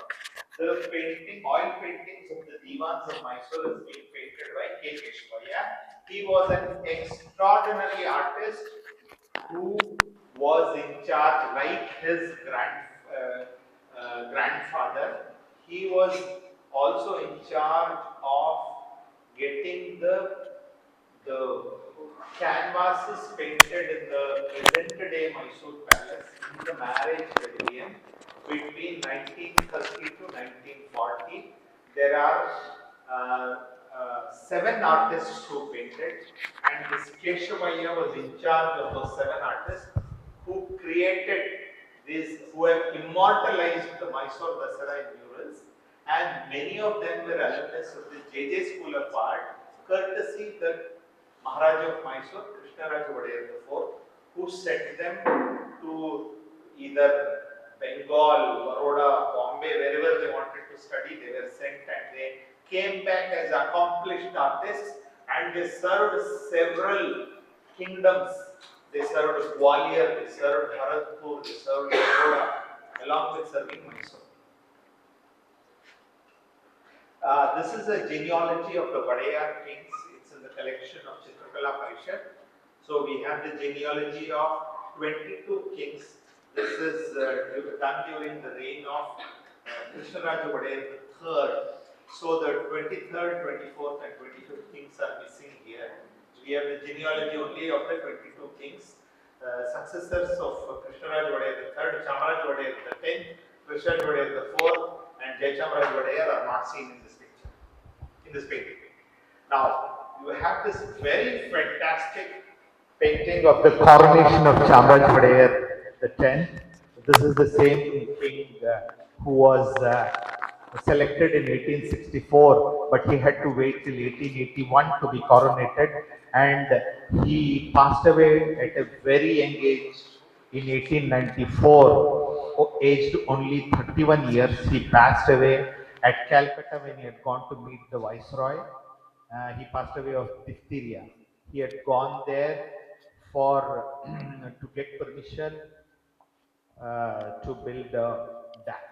the painting, oil paintings of the Divans of Mysore has been painted by K. Keshavaya. He was an extraordinary artist who was in charge, like his grandfather. He was also in charge of getting the canvases painted in the present day Mysore Palace in the marriage pavilion between 1930 to 1940. There are seven artists who painted, and this Keshavaya was in charge of those seven artists who created these, who have immortalized the Mysore Dasara in murals, and many of them were alumnus of the JJ School of Art, courtesy the Maharaja of Mysore, Krishnaraj Vadayar IV, who sent them to either Bengal, Baroda, Bombay, wherever they wanted to study, they were sent and they came back as accomplished artists and they served several kingdoms. They served Gwalior, they served Bharatpur, they served Baroda, along with serving Mysore. This is a genealogy of the Vadayar kings. It's in the collection of Chitrakala Parishad. So we have the genealogy of 22 kings. This is done during the reign of Krishnaraj Vadayar III. So the 23rd, 24th and 25th kings are missing here. We have the genealogy only of the 22 kings. Successors of Krishnaraj Vadayar III, Chamaraj Vadayar the 10th, Krishnaraj Vadayar the 4th, and Jaichamaraj Vadayar are not seen in this picture, in this painting. Now, you have this very fantastic painting of the coronation of Chamaraj Vadayar the 10th. This is the same king who was selected in 1864, but he had to wait till 1881 to be coronated, and he passed away at a very young age in 1894, aged only 31 years. He passed away at Calcutta when he had gone to meet the viceroy. He passed away of diphtheria. He had gone there for to get permission to build a dam.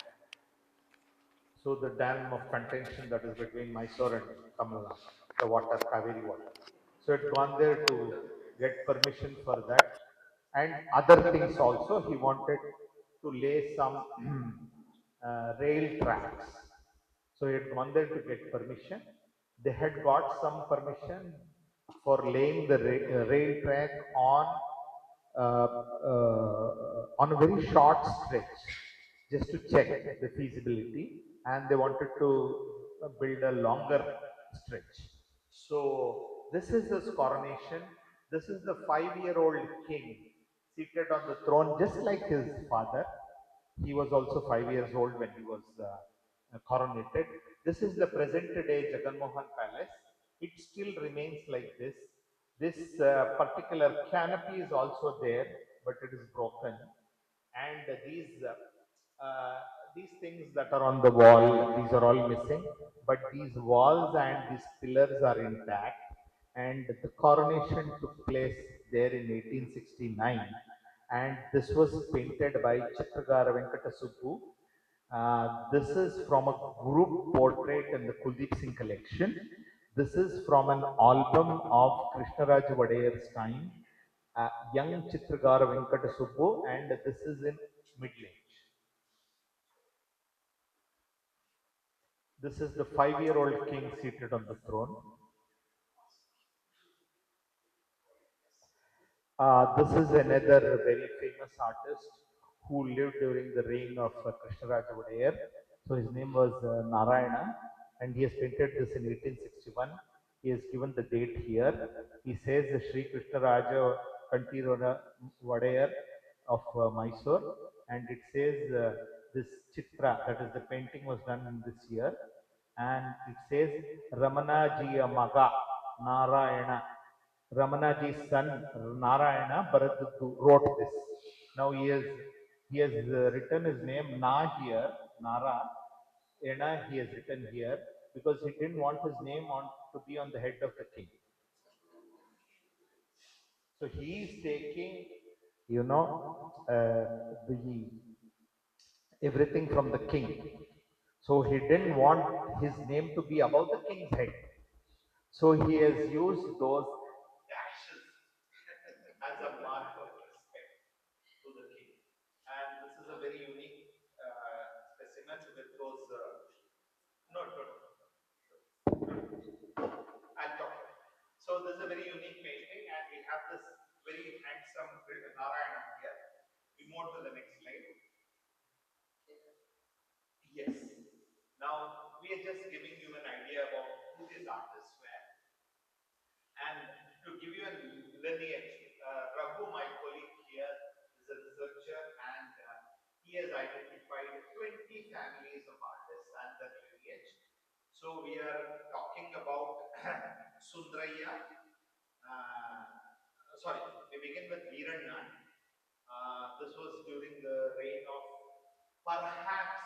So the dam of contention that is between Mysore and Kamala, the water, Kaveri water. So it gone there to get permission for that, and other things also. He wanted to lay some rail tracks. So he had gone there to get permission. They had got some permission for laying the rail track uh, on a very short stretch, just to check the feasibility, and they wanted to build a longer stretch. So this is his coronation. This is the 5-year-old king seated on the throne, just like his father. He was also 5 years old when he was coronated. This is the present day Jaganmohan Palace. It still remains like this. This particular canopy is also there, but it is broken. And these things that are on the wall, these are all missing. But these walls and these pillars are intact. And the coronation took place there in 1869, and this was painted by Chitragara Venkata Subbu. This is from a group portrait in the Kuldeep Singh collection. This is from an album of Krishnaraj Vadayar's time, young Chitragara Venkata Subbu, and this is in middle age. This is the 5-year-old king seated on the throne. This is another very famous artist who lived during the reign of Krishnaraj Vadayar. So his name was Narayana, and he has painted this in 1861. He has given the date here. He says Sri Krishnaraja Kantirona Vadayar of Mysore, and it says this chitra, that is the painting, was done in this year, and it says Ramana Jiya Maga Narayana. Ramanaji's son Narayana Bharaduttu wrote this. Now he has written his name Na here, Nara, Ena he has written here because he didn't want his name on to be on the head of the king. So he is taking, the everything from the king. So he didn't want his name to be above the king's head. So he has used those dashes as a mark of respect to the king. And this is a very unique specimen with those. No, no, no, I'll talk. So this is a very unique painting, and we have this very handsome Narayana here. We move to the next slide. Yes. Now we are just giving you an idea about who these artists were. And to give you a lineage, Raghu, my colleague here, is a researcher and he has identified 20 families of artists and their lineage. So we are talking about Sundraya. Sorry, we begin with Veeranna. This was during the reign of, perhaps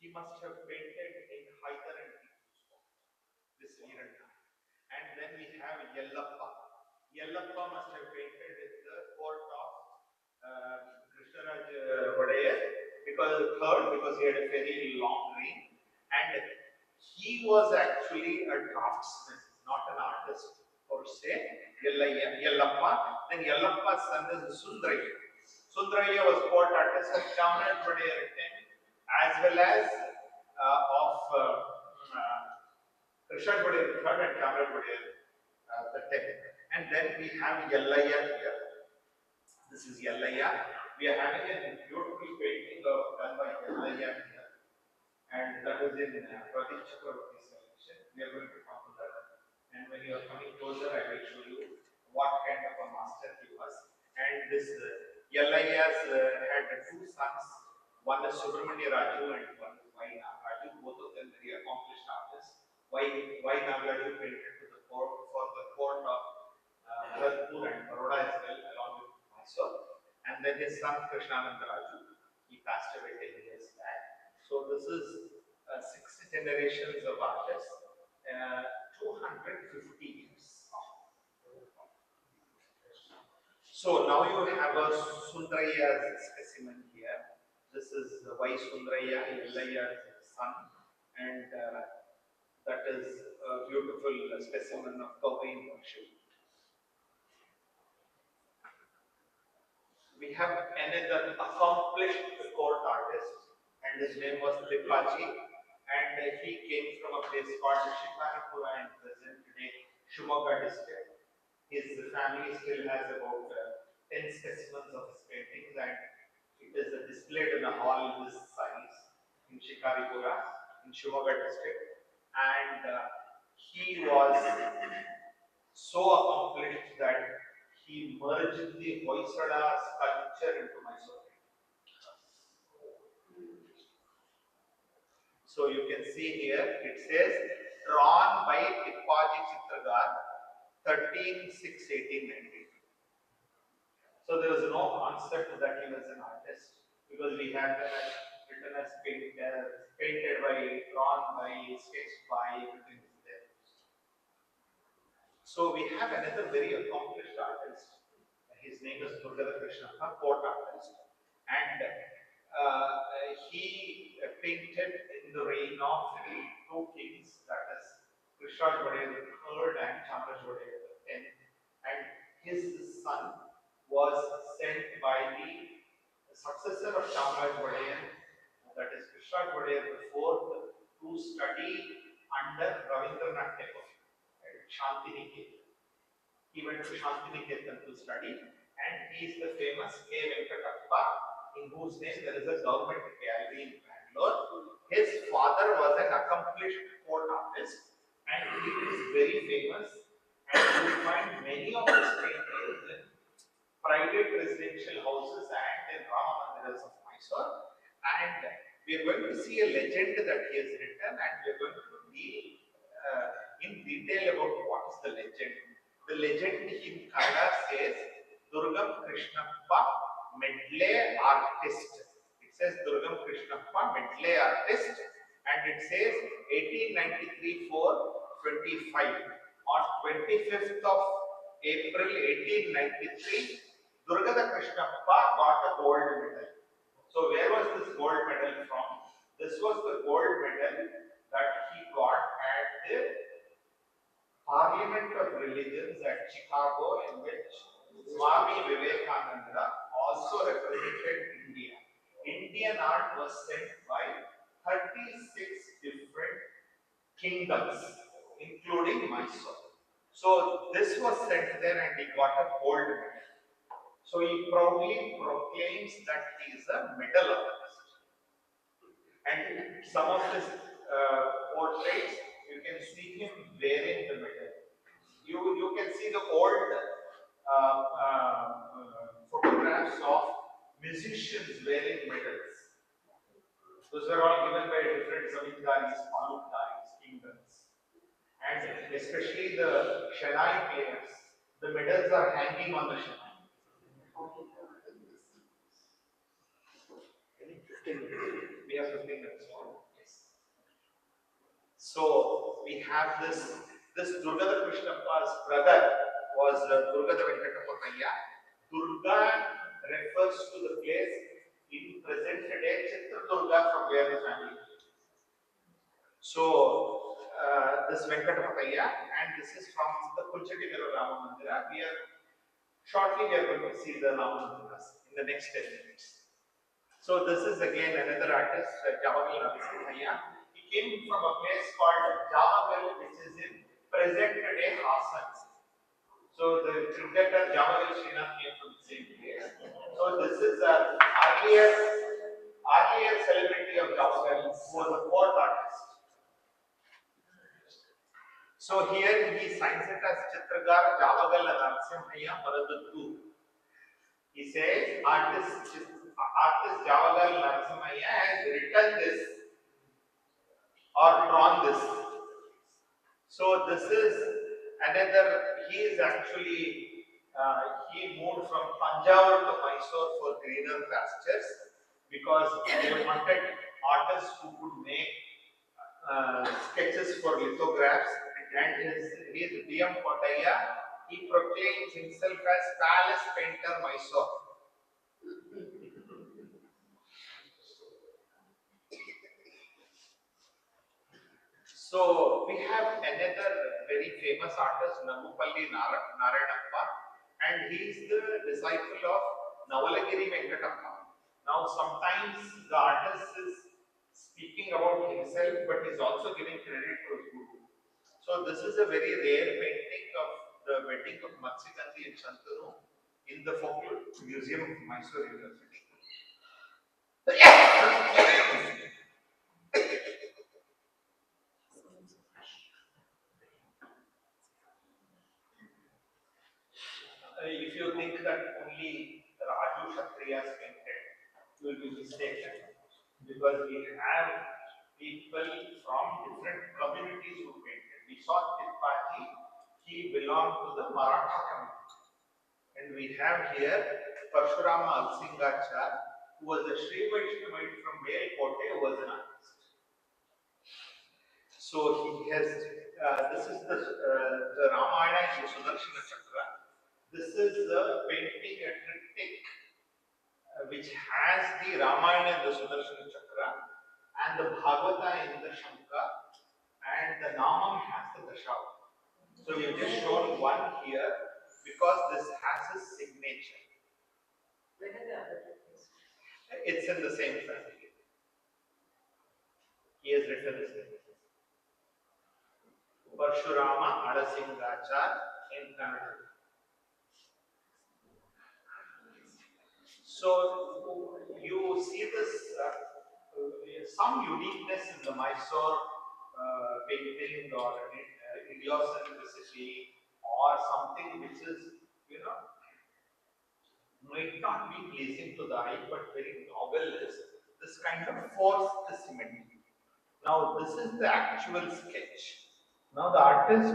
he must have painted in Hyder and Tipu's court, this Veeranna. And then we have Yellappa. Yellappa must have painted in the court of Krishnaraj Vadayar because he had a very long reign. And he was actually a draftsman, not an artist per se. Yellappa. Then Yellappa's son is Sundaraya. Sundaraya was court artist of Chamaraj Vadayar as well as of Rishabh Godel third and Kamral Godel the tenth. And then we have Yellaya here. This is Yellaya. We are having a beautiful painting of done by Yellaya here. And that is in Pradeep Chakravarti's collection. We are going to come to that. And when you are coming closer, I will show you what kind of a master he was. And this Yellaiya's had two sons. One is Subramanya Raju and one is Y. Nagaraju. Both of them very accomplished artists. Y. Nagaraju painted to the court for the court of Bharatpur and Baroda as well, along with Mysore. And then his son Krishnananda Raju, he passed away 10 years back. So this is 6 generations of artists, 250 years. So now you have a Sundaraya specimen here. This is the Y. Sundaraya, Yellaya's son, and that is a beautiful specimen of Kauri worship. We have another accomplished court artist, and his name was Tripaji, and he came from a place called Shikarapura in present today Shumoga district. His family still has about 10 specimens of his paintings, and it is displayed in a hall this size in Shikaripura in Shumoga district. And he was so accomplished that he merged the Hoysala sculpture into Mysore. So you can see here it says drawn by Tippaji Chitragar 13/6/1890. So there was no concept that he was an artist because we had written as painted by, drawn by, sketched by, everything is there. So we have another very accomplished artist. His name is Durgada Krishnappa, court artist, and he painted in the reign of two kings, that is Krishnaraj Vadayar III and Chamaraj Vadayar X. And his son was sent by the successor of Chamaraj Vadayar, that is Krishnaraj Vadayar IV, to study under Ravindranath Tagore at Shantiniketan. He went to Shantiniketan to study, and he is the famous K. Venkatappa, in whose name there is a government gallery in Bangalore. His father was an accomplished court artist, and he is very famous. And you find many of his paintings in private residential houses and in Rama Mandiras of Mysore. And we are going to see a legend that he has written, and we are going to deal in detail about what is the legend. The The legend in Kannada says Durgam Krishnappa medley artist. It says Durgam Krishnappa medley artist, and it says 1893 4/25. On 25th of April 1893, Durgada Krishnappa got a gold medal. So where was this gold medal from? This was the gold medal that he got at the Parliament of Religions at Chicago, in which Swami Vivekananda also represented India. Indian art was sent by 36 different kingdoms, including Mysore. So this was sent there and he got a gold medal. So he proudly proclaims that he is a medal artist. And some of his portraits, you can see him wearing the medal. You can see the old photographs of musicians wearing medals. Those were all given by different zamindaris, malukdaris, kingdoms. And especially the Shanai players, the medals are hanging on the Shanai. We have 15 minutes more. Yes. So we have this Durgada Krishnappa's brother was Durgada Venkatapakaya. Durga refers to the place in present day Chitradurga, from where the family came. So this Venkatapakaya, and this is from the Kunchatigaru Rama Mandira. We are going to see the Rama Mandiras in the next 10 minutes. So this is again another artist, Javagal Narasimhaya. He came from a place called Javagal, which is in present day Hassan. So the cricketer Javagal Srinath came from the same place. So this is an earlier celebrity of Javagal, who was a court artist. So here he signs it as Chitragar Javagal Narasimhaya Maraduttu. He says artist Javagal Narasimhaya has written this or drawn this. So this is another. He is actually he moved from Thanjavur to Mysore for greener pastures, because they wanted artists who could make sketches for lithographs. And his DM Kotaya, he proclaims himself as Palace Painter Mysore. So we have another very famous artist, Nagupalli Narayanappa, and he is the disciple of Navalagiri Venkatappa. Now sometimes the artist is speaking about himself, but he's also giving credit to his guru. So this is a very rare painting of the wedding of Matsigandhi and Shantanu in the Folklore Museum of Mysore University. If you think that only Raju Kshatriyas painted, you will be mistaken, because we have people from different communities who painted. We saw Tripathi, he belonged to the Maratha community. And we have here Parshurama Alsingachar, who was a Sri Vaishnavite from Melkote, who was an artist. So he has, this is the Ramayana in the Sudarshana Chakra. This is the painting, a triptych, which has the Ramayana in the Sudarshana Chakra, and the Bhagavata in the Shankha, and the Namam has the Dashav. So we have just shown one here because this has his signature. It's in the same family. He has written his name. Parshurama Alasingachar in Kannada. So you see this some uniqueness in the Mysore painting, or idiosyncrasy, or something which is, might not be pleasing to the eye, but very novel, is this kind of forced symmetry. Now this is the actual sketch. Now the artist,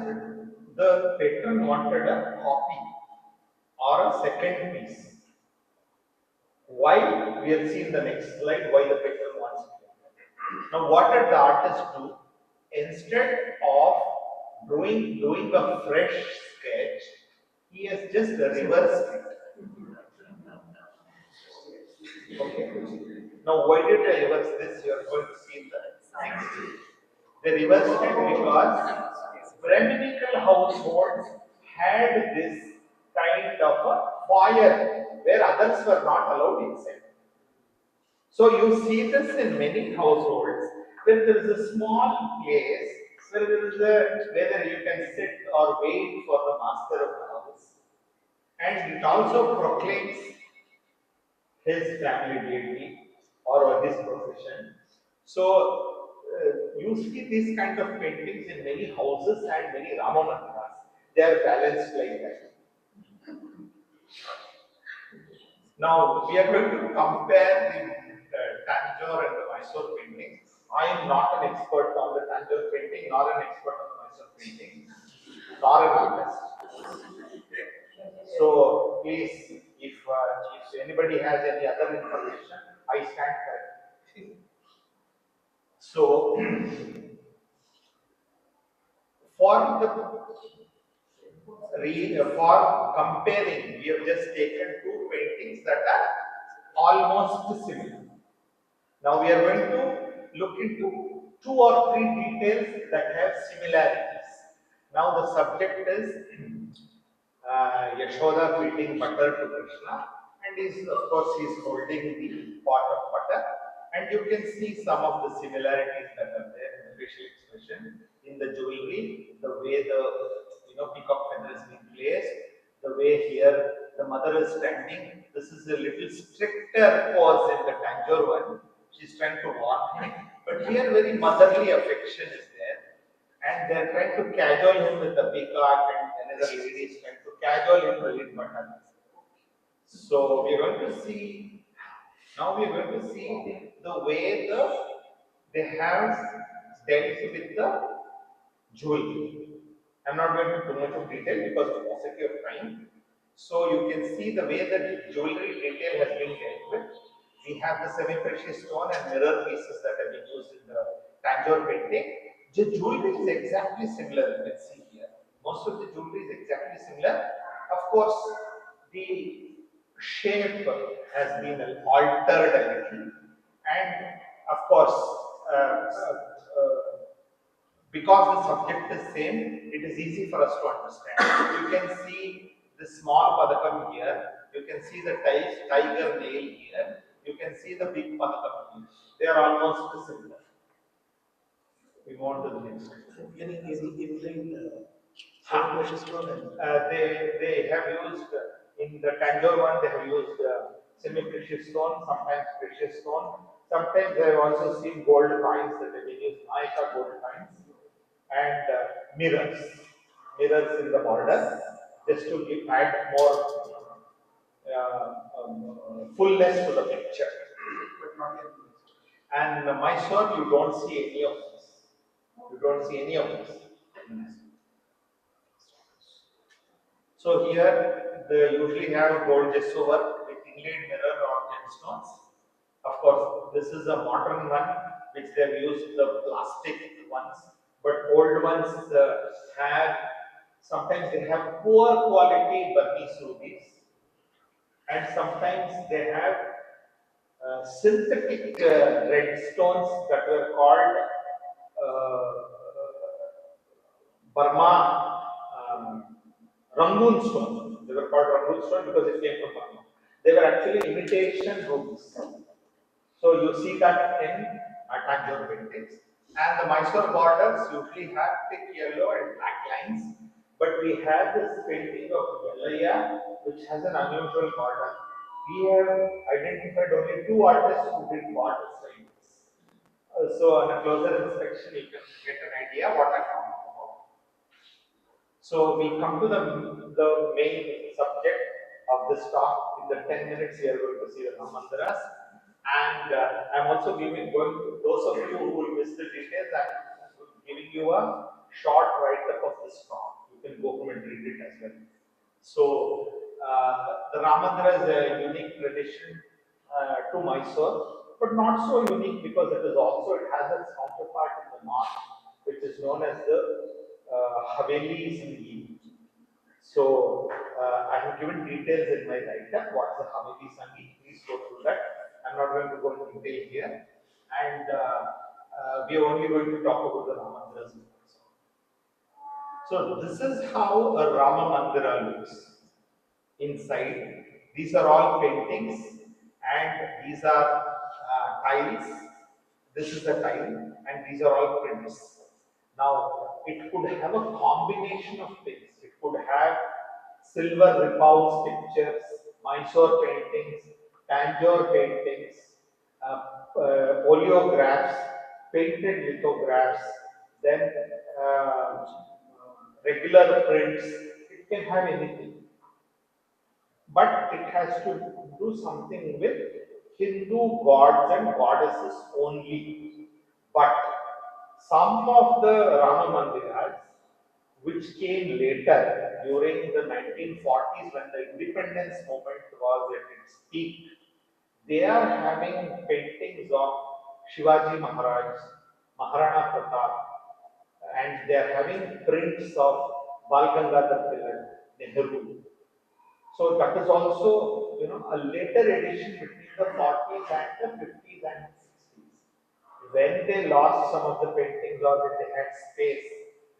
the patron wanted a copy or a second piece. Why? We will see in the next slide why the patron wants it. Now what did the artist do? Instead of doing a fresh sketch, he has just reversed it. Okay. Now why did they reverse this? You are going to see in the next. They reversed it because Brahminical households had this kind of a fire where others were not allowed inside. So you see this in many households where there is a small place where there is a whether you can sit or wait for the master of the house, and it also proclaims his family deity or his profession. So you see these kind of paintings in many houses and many Rama Mandiras. They are balanced like that. Now we are going to compare the Thanjavur and the Mysore painting. I am not an expert on the Thanjavur painting, nor an expert on the Mysore painting, nor an artist. So please, if anybody has any other information, I stand corrected. So for for comparing, we have just taken two paintings that are almost similar. Now we are going to look into two or three details that have similarities. Now the subject is Yashoda feeding butter to Krishna, and is of course he is holding the pot of butter, and you can see some of the similarities that are there in the facial expression, in the jewelry, the way the peacock feather is being placed, the way here the mother is standing. This is a little stricter pose in the Tanjore one. She's trying to warn him, but here very motherly affection is there, and they're trying to cajole him with the peacock, and another lady is trying to cajole him with mutton. So we're going to see now we're going to see the way they have dealt with the jewelry. I'm not going into too much of detail because of paucity of time. So you can see the way the jewelry detail has been dealt with. We have the semi-precious stone and mirror pieces that have been used in the Tanjore painting. The jewelry is exactly similar, you can see here. Most of the jewelry is exactly similar. Of course, the shape has been altered a little, and of course, because the subject is same, it is easy for us to understand. You can see the small padakam here, you can see the tiger nail here, you can see the big padakam here. They are almost similar. We move on to the next. Any inline they have used in the Tanjore one. They have used semi-precious stone, sometimes precious stone. Sometimes I have also seen gold coins that have been used, Naika gold coins, and mirrors in the border, just to add more fullness to the picture. And Mysore, you don't see any of this. You don't see any of this. So here they usually have gold gesso work with inlaid mirror or gemstones. Of course, this is a modern one which they have used the plastic ones, but old ones have sometimes they have poor quality Burmese rubies, and sometimes they have synthetic red stones that were called Burma Rangoon stone. They were called Rangoon stone because it came from Burma. They were actually imitation rubies. So you see that in Thanjavur paintings. And the Mysore borders usually have thick yellow and black lines. But we have this painting of Yellaya which has an unusual border. We have identified only two artists who did borders like this. So on a closer inspection, you can get an idea what I'm talking about. So we come to the main subject of this talk. In the 10 minutes, we are going to see the Rama Mandiras. And I'm also going to those of you who will miss the details, I'm giving you a short write-up of this talk. You can go home and read it as well. So, the Rama Mandira is a unique tradition to Mysore, but not so unique because it has its counterpart in the north, which is known as the Haveli Singh. So, I have given details in my write-up. What's the Haveli Sangeet? Please go through that. I'm not going to go in detail here. And we are only going to talk about the Rama Mandiras. So, this is how a Rama Mandira looks inside. These are all paintings and these are tiles. This is a tile and these are all prints. Now, it could have a combination of things. It could have silver repouts pictures, Mysore paintings, Thanjavur paintings, oleographs, painted lithographs, then regular prints. It can have anything, but it has to do something with Hindu gods and goddesses only. But some of the Rama Mandiras, which came later during the 1940s when the independence movement was at its peak, they are having paintings of Shivaji Maharaj, Maharana Pratap, and they are having prints of Bal Gangadhar Tilak, Nehru. So that is also, a later edition between the 40s and the 50s and 60s. When they lost some of the paintings or when they had space,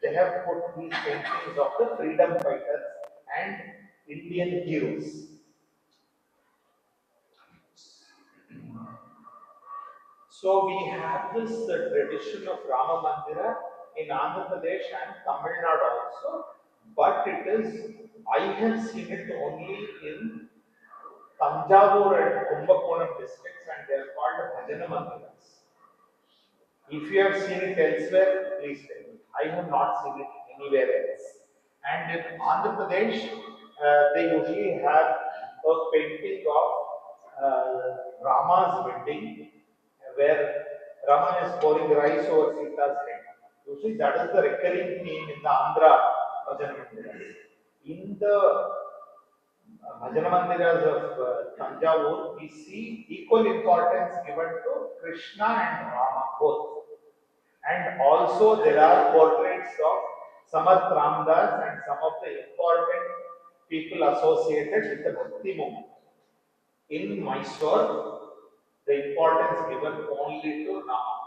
they have put these paintings of the freedom fighters and Indian heroes. So we have this tradition of Rama Mandira in Andhra Pradesh and Tamil Nadu also, but I have seen it only in Thanjavur and Kumbakonam districts, and they are called Bhajana Mandiras. If you have seen it elsewhere, please tell me. I have not seen it anywhere else. And in Andhra Pradesh, they usually have a painting of Rama's wedding, where Rama is pouring rice over Sita's head. Usually, that is the recurring theme in the Andhra Bhajana Mandiras. In the Bhajana Mandiras of Thanjavur, we see equal importance given to Krishna and Rama both. And also there are portraits of Samarth Ramdas and some of the important people associated with the Bhakti movement. In Mysore, the importance given only to Rama.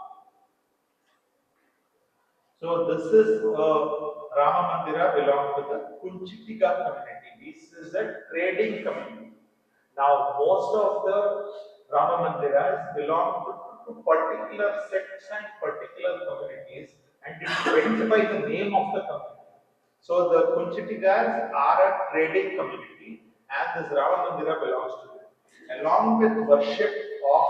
So this is Rama Mandira belong to the Kunchitika community. This is a trading community. Now most of the Rama Mandiras belong to particular sects and particular communities, and it went by the name of the community. So the Kunchitikas are a trading community, and this Rama Mandira belongs to them. Along with worship of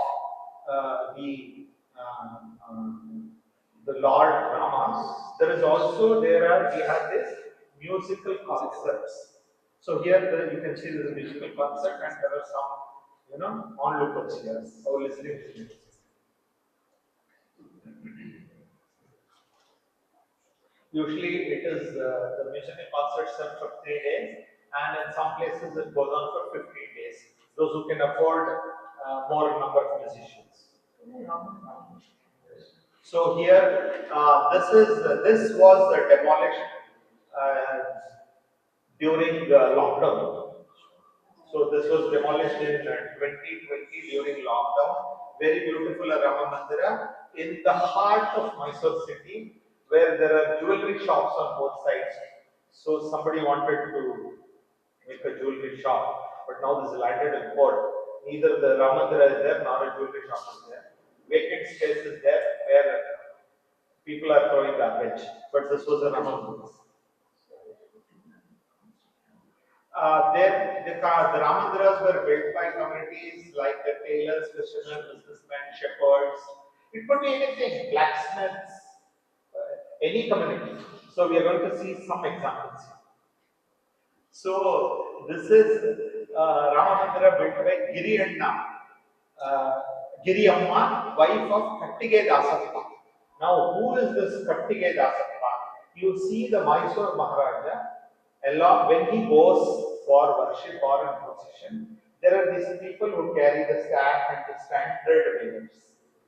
the Lord Ramas, we have this musical concerts. So here you can see there is a musical concert, and there are some onlookers here who are listening to music. Usually it is the musical concerts are for 3 days, and in some places it goes on for 15 days. Those who can afford more number of musicians. So here, this was demolished uh, during lockdown. So this was demolished in 2020 during lockdown. Very beautiful Rama Mandira in the heart of Mysore city, where there are jewelry shops on both sides. So somebody wanted to make a jewelry shop, but now this is landed in port. Neither the Rama Mandira is there nor a jewelry shop is there. Vacant space is there where people are throwing garbage. But this was a Rama Mandira. The Ramandiras were built by communities like the tailors, fishermen, businessmen, shepherds. It could be anything, blacksmiths, any community. So we are going to see some examples here. So this is Ramamandira built by Giri Anna, Giri Amma, wife of Kattige Dasappa. Now, who is this Kattige Dasappa? you see the Mysore Maharaja along when he goes for worship or in procession. There are these people who carry the staff and the standard bearers.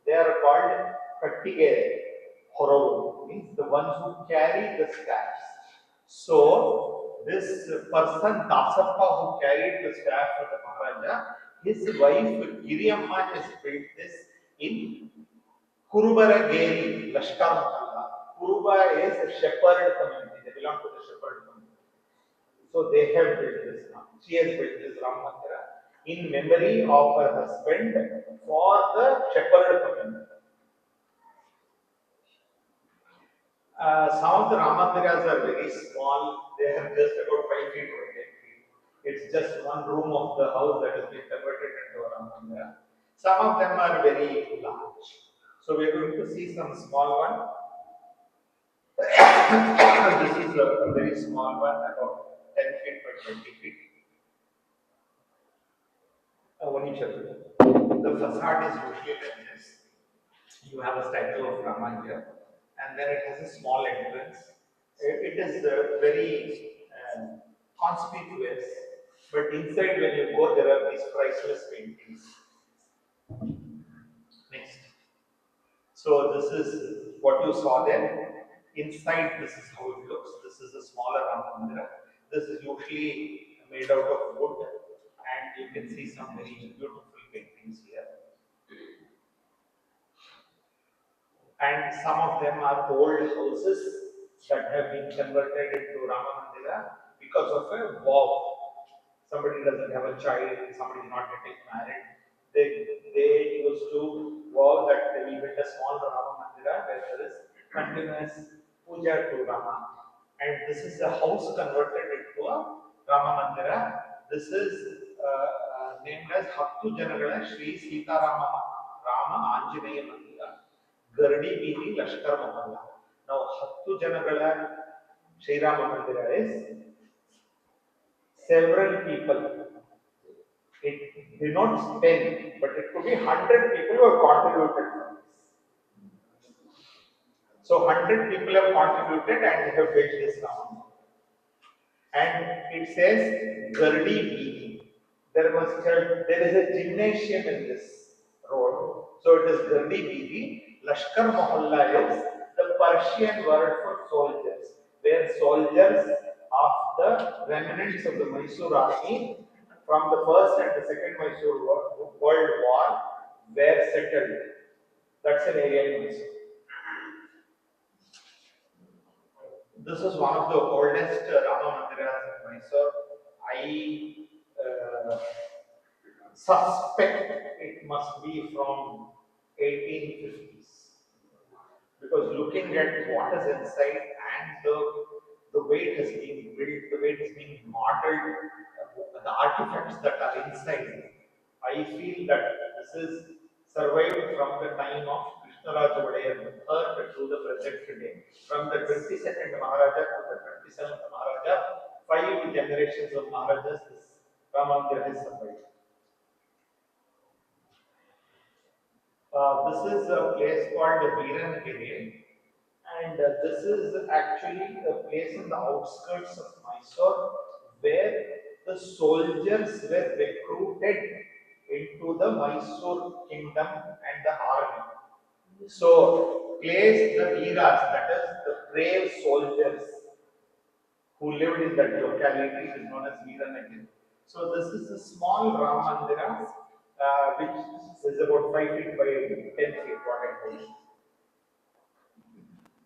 They are called Kattigere Horovu, means the ones who carry the staffs. So this person Dasappa who carried the staff for the Maharaja, his wife Giriamma has built this in Kurubara Geri, Lashkar Mahalla. Kuruba is a shepherd community. They belong to the shepherd community. So they have built this now. She has built this Rama Mandira in memory of her husband for the shepherd community. Some of the Rama Mandiras are very small. They are just about 5 feet or 10 feet. It's just one room of the house that has been converted into a Rama Mandira. Some of them are very large. So we are going to see some small one. This is a very small one, about 10 feet by 20 feet. One inch. The facade is usually like this. You have a statue of Rama here, and then it has a small entrance. It is very conspicuous, but inside when you go, there are these priceless paintings. Next. So this is what you saw there. Inside, this is how it looks. This is a smaller Rama Mandira. This is usually made out of wood, and you can see some very beautiful paintings here. And some of them are old houses that have been converted into Rama Mandira because of a vow. Somebody doesn't have a child, somebody is not getting married. They used to vow that they will build a small Rama Mandira where there is continuous puja to Rama. And this is a house converted into a Rama Mandira. This is named as Hattu Janagala Sri Sita Rama Anjaneya Mandira. Gardi Bidi Lashkar Mahalla. Now, Hattu Janagala Sri Rama Mandira is several people. It denotes 10, but it could be 100 people who have contributed for this. So 100 people have contributed and they have built this Rama. And it says Gardi Bidi. There is a gymnasium in this road. So it is Gardi Bidi. Lashkar Mohalla is the Persian word for soldiers, where soldiers of the remnants of the Mysore army from the first and the second Mysore World War were settled. That's an area in Mysore. This is one of the oldest Rama Mandiras in Mysore. I suspect it must be from 1850s because looking at what is inside and the way it has been built, the way it is being modeled, the artifacts that are inside, I feel that this is survived from the time of Krishnaraj Vadayar III to the present day. From the 22nd Maharaja to the 27th Maharaja, 5 generations of Maharajas, this Ramandir has survived. This is a place called Vijayanagar, and this is actually a place in the outskirts of Mysore where the soldiers were recruited into the Mysore kingdom and the army. So, place the Veeras, that is the brave soldiers who lived in that locality, is known as Vijayanagar. So, this is a small Ram Mandira which is about 5 feet by 10 feet, what I told you.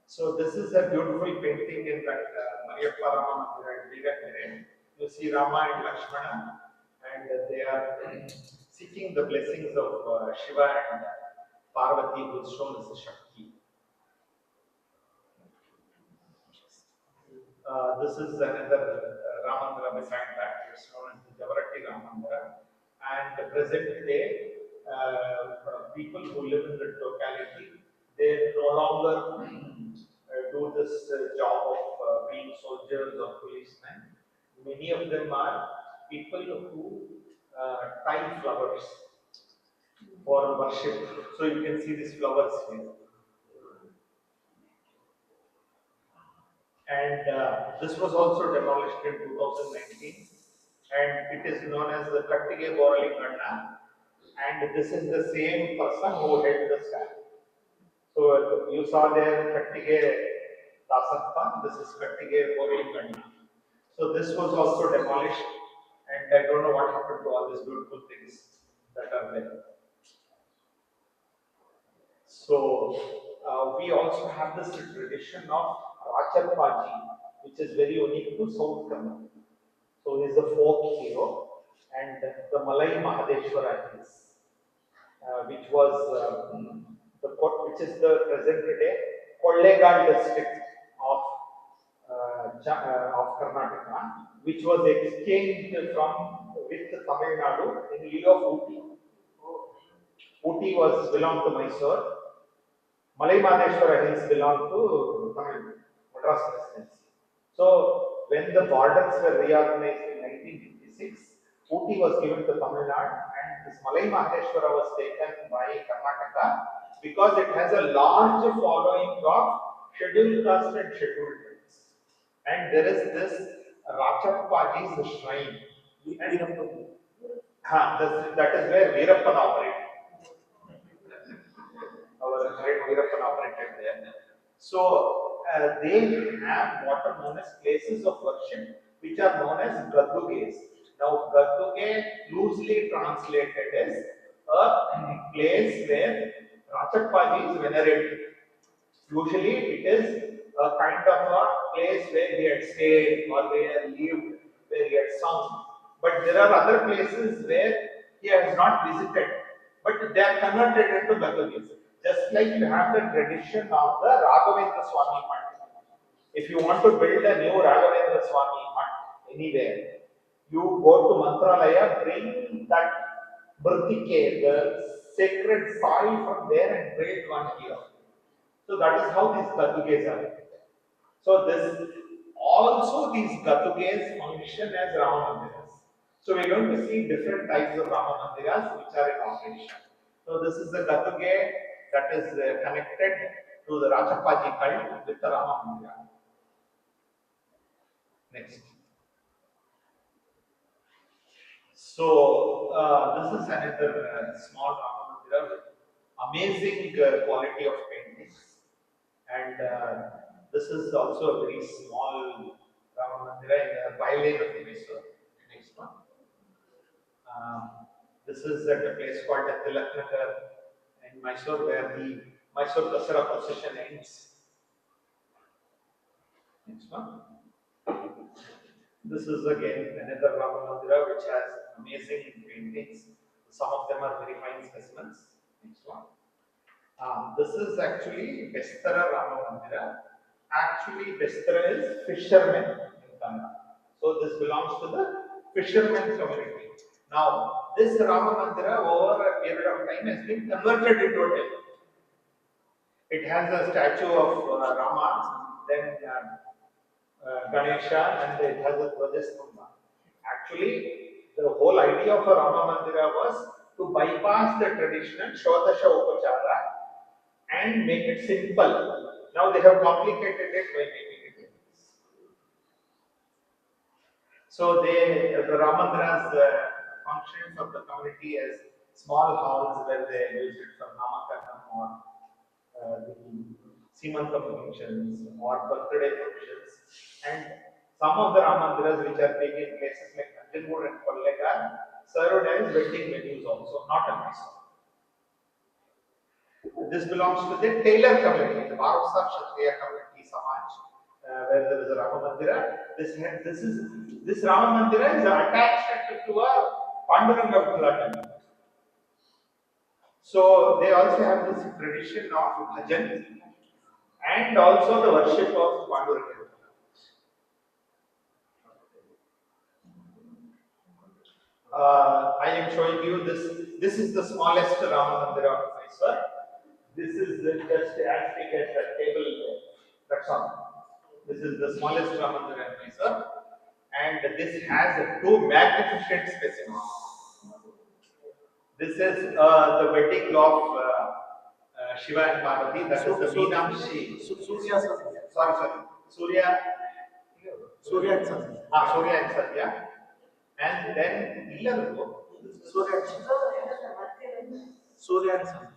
So this is a beautiful painting in that Mariappa Rama Mandira in Vijayanagar. You see Rama and Lakshmana, and they are seeking the blessings of Shiva and Parvati, who is shown as a Shakti. This is another Ramandira beside that. It's known as the Javarati Ramandira. And the present day, people who live in the locality, they no longer do this job of being soldiers or policemen. Many of them are people who tie flowers for worship. So you can see these flowers here. and this was also demolished in 2019, and it is known as the Kattige Boralinganna, and this is the same person who held the statue. So you saw there Kattige Dasappa, this is Kattige Boralinganna. So this was also demolished, and I don't know what happened to all these beautiful things that are there. So we also have this tradition of Rachappaji, which is very unique to South Kannada. So he is a folk hero, and the Malai Mahadeshwara is, which was which is the present day Kollegal district of of Karnataka, which was exchanged from with Tamil Nadu in lieu of Ooty. Ooty was belonged to Mysore. Malai Mahadeshwara hills belong to Tamil Madras presidency. So when the borders were reorganized in 1956, Ooty was given to Tamil Nadu, and this Malai Mahadeshwara was taken by Karnataka because it has a large following of scheduled caste and scheduled tribes. And there is this Rachappaji's shrine. And, that is where Veerappan operated. Our great Veerappan operated there. So they have what are known as places of worship, which are known as Gadduges. Now, Gadduge loosely translated is a place where Rachappaji is venerated. Usually, it is a kind of a place where he had stayed or where he lived, where he had sung. But there are other places where he has not visited, but they are converted into Gadduges. Just like you have the tradition of the Raghavendra Swami Mutt. If you want to build a new Raghavendra Swami Mutt anywhere, you go to Mantralaya, bring that Mritike, the sacred soil from there, and build one here. So that is how these Gadduges are. So this also these Gadduges function as Rama Mandiras. So we're going to see different types of Rama Mandiras which are in operation. So this is the Gadduge that is connected to the Rachappaji cult with the Rama Mandira. Next. So this is another small Rama Mandira with amazing quality of paintings, and this is also a very small Rama Mandira in the bylane of Mysore. Next one. This is at a place called Tilaknagar in Mysore, where the Mysore Dasara procession ends. Next one. This is again another Rama Mandira which has amazing paintings. Some of them are very fine specimens. Next one. This is actually Bestara Rama Mandira. Actually, Bestara is fishermen in Kannada. So this belongs to the fishermen community. Now, this Rama Mandira over a period of time has been converted into a temple. It has a statue of Rama, then Ganesha, and it has a Dvajastambha. Actually, the whole idea of a Rama Mandira was to bypass the traditional Shodasha Upachara and make it simple. Now they have complicated it by making it. So the Ramandiras functions of the community as small halls where they use it for Namakarnam or the Simantam functions or birthday functions, and some of the Ramandiras which are big in places like Thanjavur and Kollegar served as wedding venues also, not a Mysore. This belongs to the tailor community, the Varasa Kshatriya community Samaj, where there is a Rama Mandira. This Rama Mandira is attached to a Panduranga Vitthala temple. So they also have this tradition of bhajan and also the worship of Panduranga. I am showing you this. This is the smallest Rama Mandira of Mysore. This is just as big as the table. That's all. This is the smallest Rama Mandira in Mysore, and this has two magnificent specimens. This is the wedding of Shiva and Parvati. That is the Meenakshi. Sorry. Surya, Surya and Sun. Surya and Satya, and then Illargo. Surya and Sun. Surya and Sun.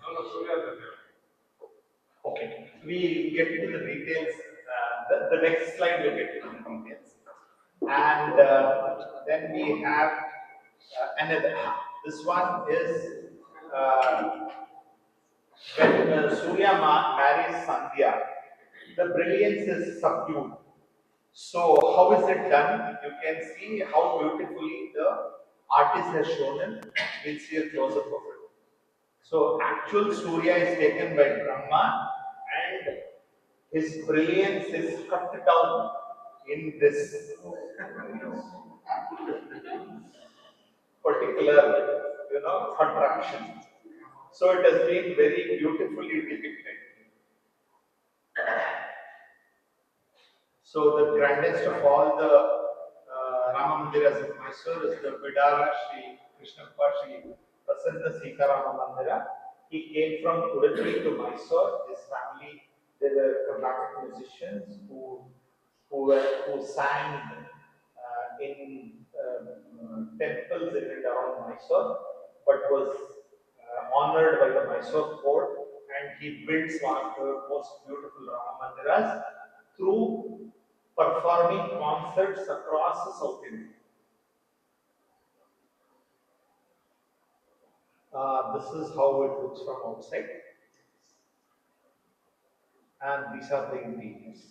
Okay, we get into the details. The next slide will get into the details, and then we have another. This one is when Surya marries Sandhya, the brilliance is subdued. So, how is it done? You can see how beautifully the artist has shown it. We'll see a close up of it. So, actual Surya is taken by Brahma, and his brilliance is cut down in this particular, contraption. So, it has been very beautifully depicted. So the grandest of all the Rama Mandiras of Mysore is the Bidara Sri Krishnappa Sri Prasanna Sita Rama Mandira. He came from Udupi to Mysore. His family, they were Carnatic musicians who sang in temples in and around Mysore, but was honored by the Mysore court, and he built one of the most beautiful Rama Mandiras through performing concerts across the South India. This is how it looks from outside, and these are the interiors.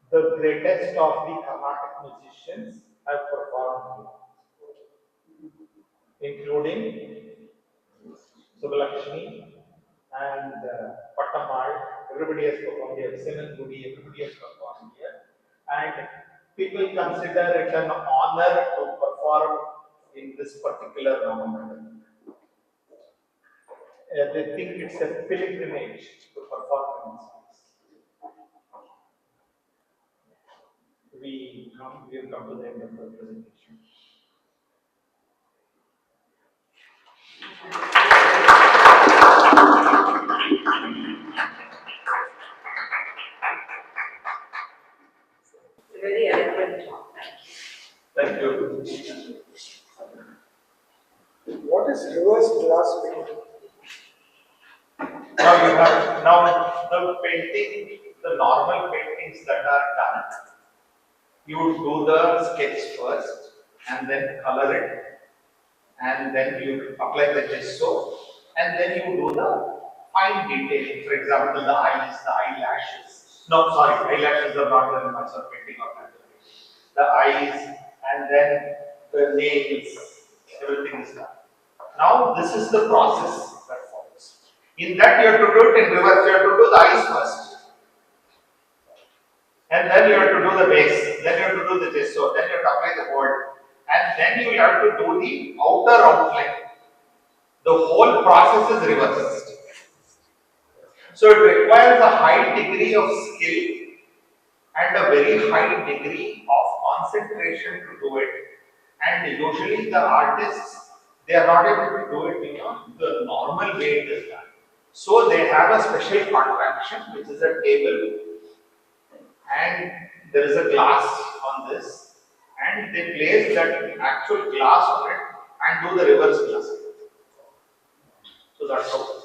The greatest of the Carnatic musicians have performed here, including Subbalakshmi and Pattamal. Everybody has performed here. Sinangudi, everybody has performed here. And people consider it an honor to perform in this particular Ramamandir. They think it's a pilgrimage to perform in this place. We have come to the end of the presentation. Very eloquent talk. Thank you. What is reverse glass painting? Now you have the painting, the normal paintings that are done. You would do the sketch first and then color it, and then you apply the gesso, and then you do the fine detailing. For example, the eyes, the eyelashes. No, sorry, eyelashes are not done in Mysore painting or Thanjavur. The eyes, and then the nails, everything is done. Now, this is the process that follows. In that, you have to do it in reverse. You have to do the eyes first, and then you have to do the base, then you have to do the gesso, then you have to apply the gold, and then you have to do the outer outline. The whole process is reversed. So it requires a high degree of skill and a very high degree of concentration to do it. And usually the artists, they are not able to do it, the normal way it is done. So they have a special contraption, which is a table, and there is a glass on this, and they place that actual glass on it and do the reverse glass. So that's how.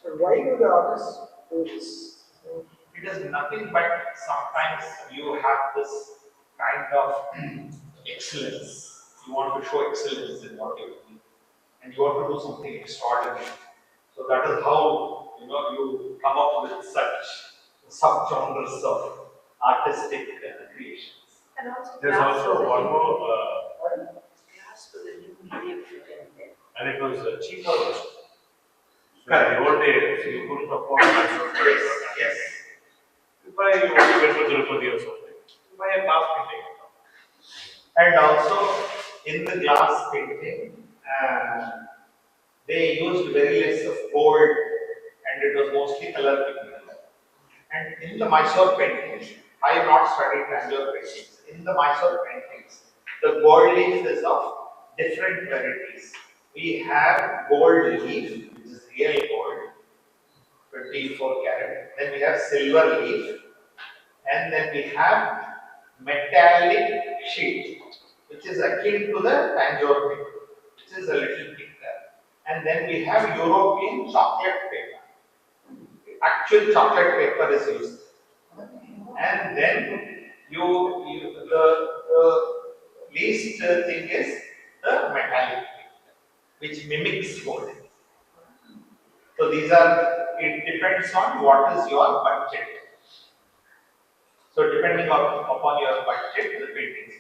And why do the artists do this? It is nothing but sometimes you have this kind of excellence. You want to show excellence in what you're doing, and you want to do something extraordinary. So that is how you come up with such subgenres of artistic creations. And also There's glass also was a one new- more, glass was a new medium for them. and it was cheaper. So Correct. in the old days, you couldn't afford Mysore. Yes. You buy, you want to get to Tirupati or something. You buy a glass painting. And also in the glass painting, they used very less of gold, and it was mostly color pigment. And in the Mysore paintings, I have not studied Thanjavur paintings. In the Mysore paintings, the gold leaf is of different varieties. We have gold leaf, which is real gold, 24 carat. Then we have silver leaf, and then we have metallic sheet, which is akin to the Thanjavur paper, which is a little thicker. And then we have European chocolate paper. Actual chocolate paper is used. And then the least thing is the metallic paper, which mimics gold. So these are, it depends on what is your budget. So depending upon your budget, the paintings.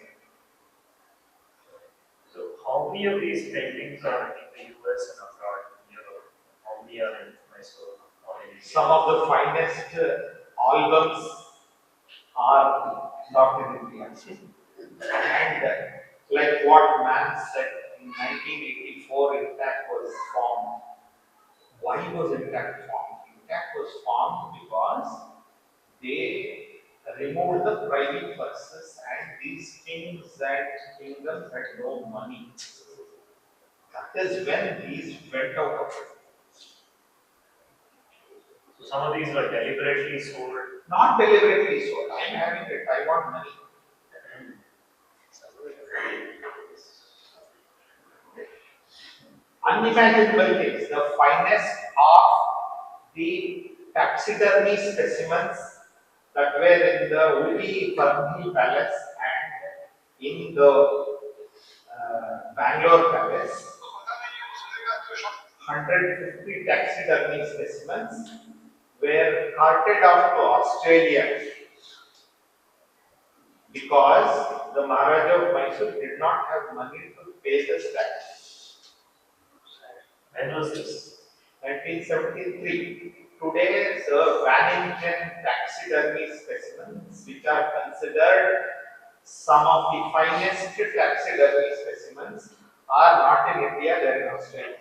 So how many of these paintings are in the US and abroad in Europe? How many are in Mysore or in India? Some of the finest albums are not in India. And like what man said in 1984, INTAC was formed. Why was INTAC formed? INTAC was formed because they removed the privy purses and these kings and kingdoms had no money. That is when these went out of it. So some of these were deliberately sold. Not deliberately sold. I am having it. I want money. Unimaginable things. The finest of the taxidermy specimens that were in the Uri Farni Palace and in the Bangalore Palace. 150 taxidermy specimens were carted off to Australia because the Maharaja of Mysore did not have money to pay the tax. When was this? 1973. Today, the Wannington taxidermy specimens, which are considered some of the finest taxidermy specimens, are not in India, they are in Australia.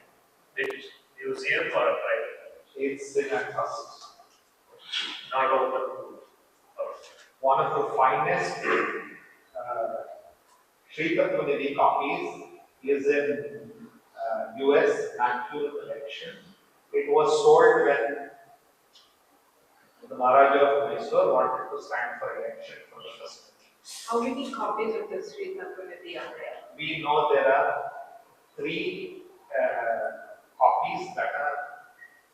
Which museum or a private? It's in a trust. Not open to. One of the finest Sri Tattvanidhi copies is in US National Collection. It was sold when the Maharaja of Mysore wanted to stand for election for the first time. How many copies of the Sri Srirangapatna are there? We know there are 3 copies that are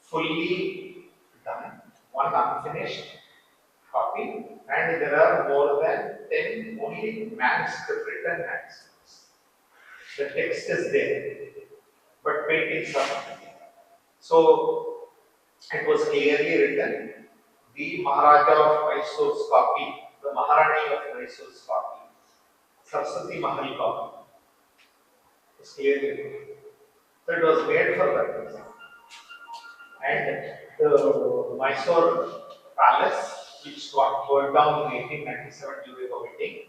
fully done, one unfinished copy, and there are more than 10 only manuscript, written manuscripts. The text is there, but paintings are not. So it was clearly written, the Maharaja of Mysore's copy, the Maharani of Mysore's copy, Saraswati Mahal copy, is clearly written. So it was made for that reason. And the Mysore palace, which got burned down in 1897 during a wedding,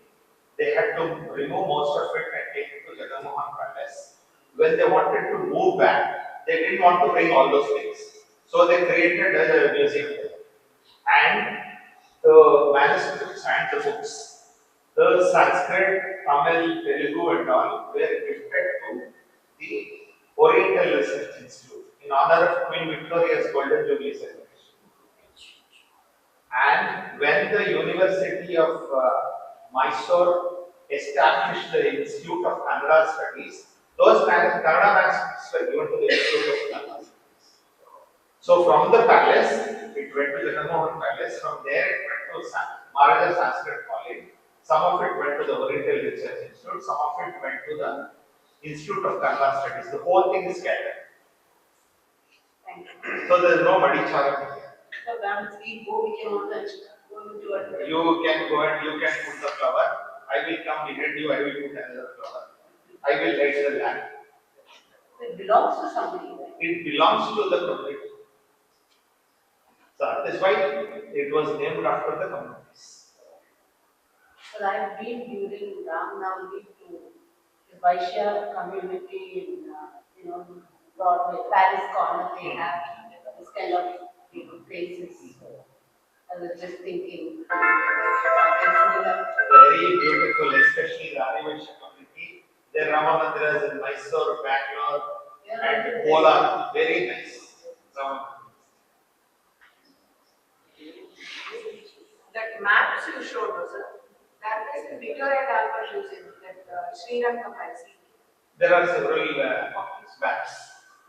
they had to remove most of it and take it to Jagannath Palace. When they wanted to move back, they didn't want to bring all those things. So they created a museum there. And the manuscripts and the books, the Sanskrit, Tamil, Telugu and all were gifted to the Oriental Research Institute in honor of Queen Victoria's Golden Jubilee celebration. And when the University of Mysore established the Institute of Kannada Studies, those Kannada manuscripts were given to the Institute of Kannada Studies. So from the palace, it went to the Jagannath Palace. From there, it went to Maharaja Sanskrit College. Some of it went to the Oriental Research Institute. Some of it went to the Institute of Kannada Studies. The whole thing is scattered. Thank you. So there is no Madhicharam here. So once we go, we can also go into a. You can go and you can put the flower. I will come behind you. I will put another flower. I will light the lamp. It belongs to somebody, right? It belongs to the community. So that is why it was named after the communities. But I've been during Ram Navami to the Vaishya community in, Broadway, Paris Corner. They have this kind of places. So I was just thinking something similar. Very beautiful, especially the Vaishya community. The Rama Mandiras in Mysore, Bangalore, and Kola. Very nice. maps you showed us, that is in Victoria and Albert Museum, that Srirangapatna. There are several maps.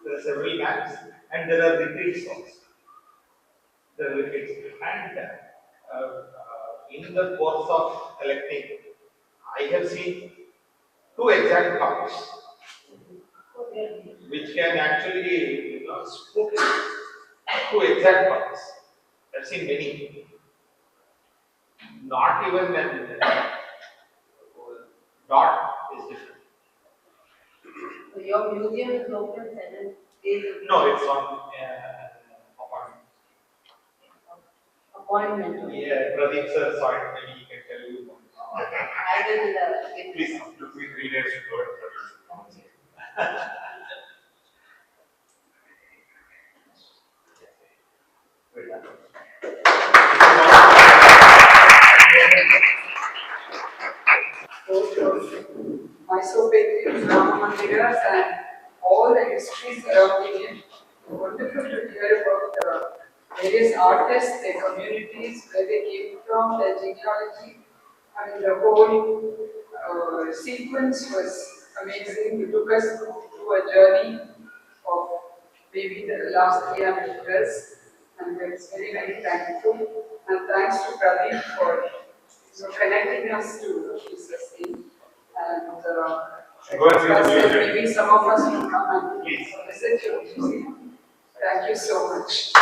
There are several maps, and there are retreats also. There are retreats, and in the course of collecting, I have seen two exact copies, which can actually spook you. Two exact copies. I've seen many. Not even an dot is different. So your museum is open 7 days a week. No, it's on appointment. Appointment. Yeah, Pradeep sir saw it. Maybe he can tell you. I will get Please, it took me 3 days to go and produce it. Mysore paintings, Rama Mandiras, and all the history surrounding it. Wonderful to hear about various artists, their communities, where they came from, their genealogy. I mean, the whole sequence was amazing. You took us through a journey of maybe the last 300 years, and we're very, very thankful. And thanks to Pradeep for connecting us to Jesus Singh. And Go and see the museum. maybe some of us will come and visit your museum. Thank you so much.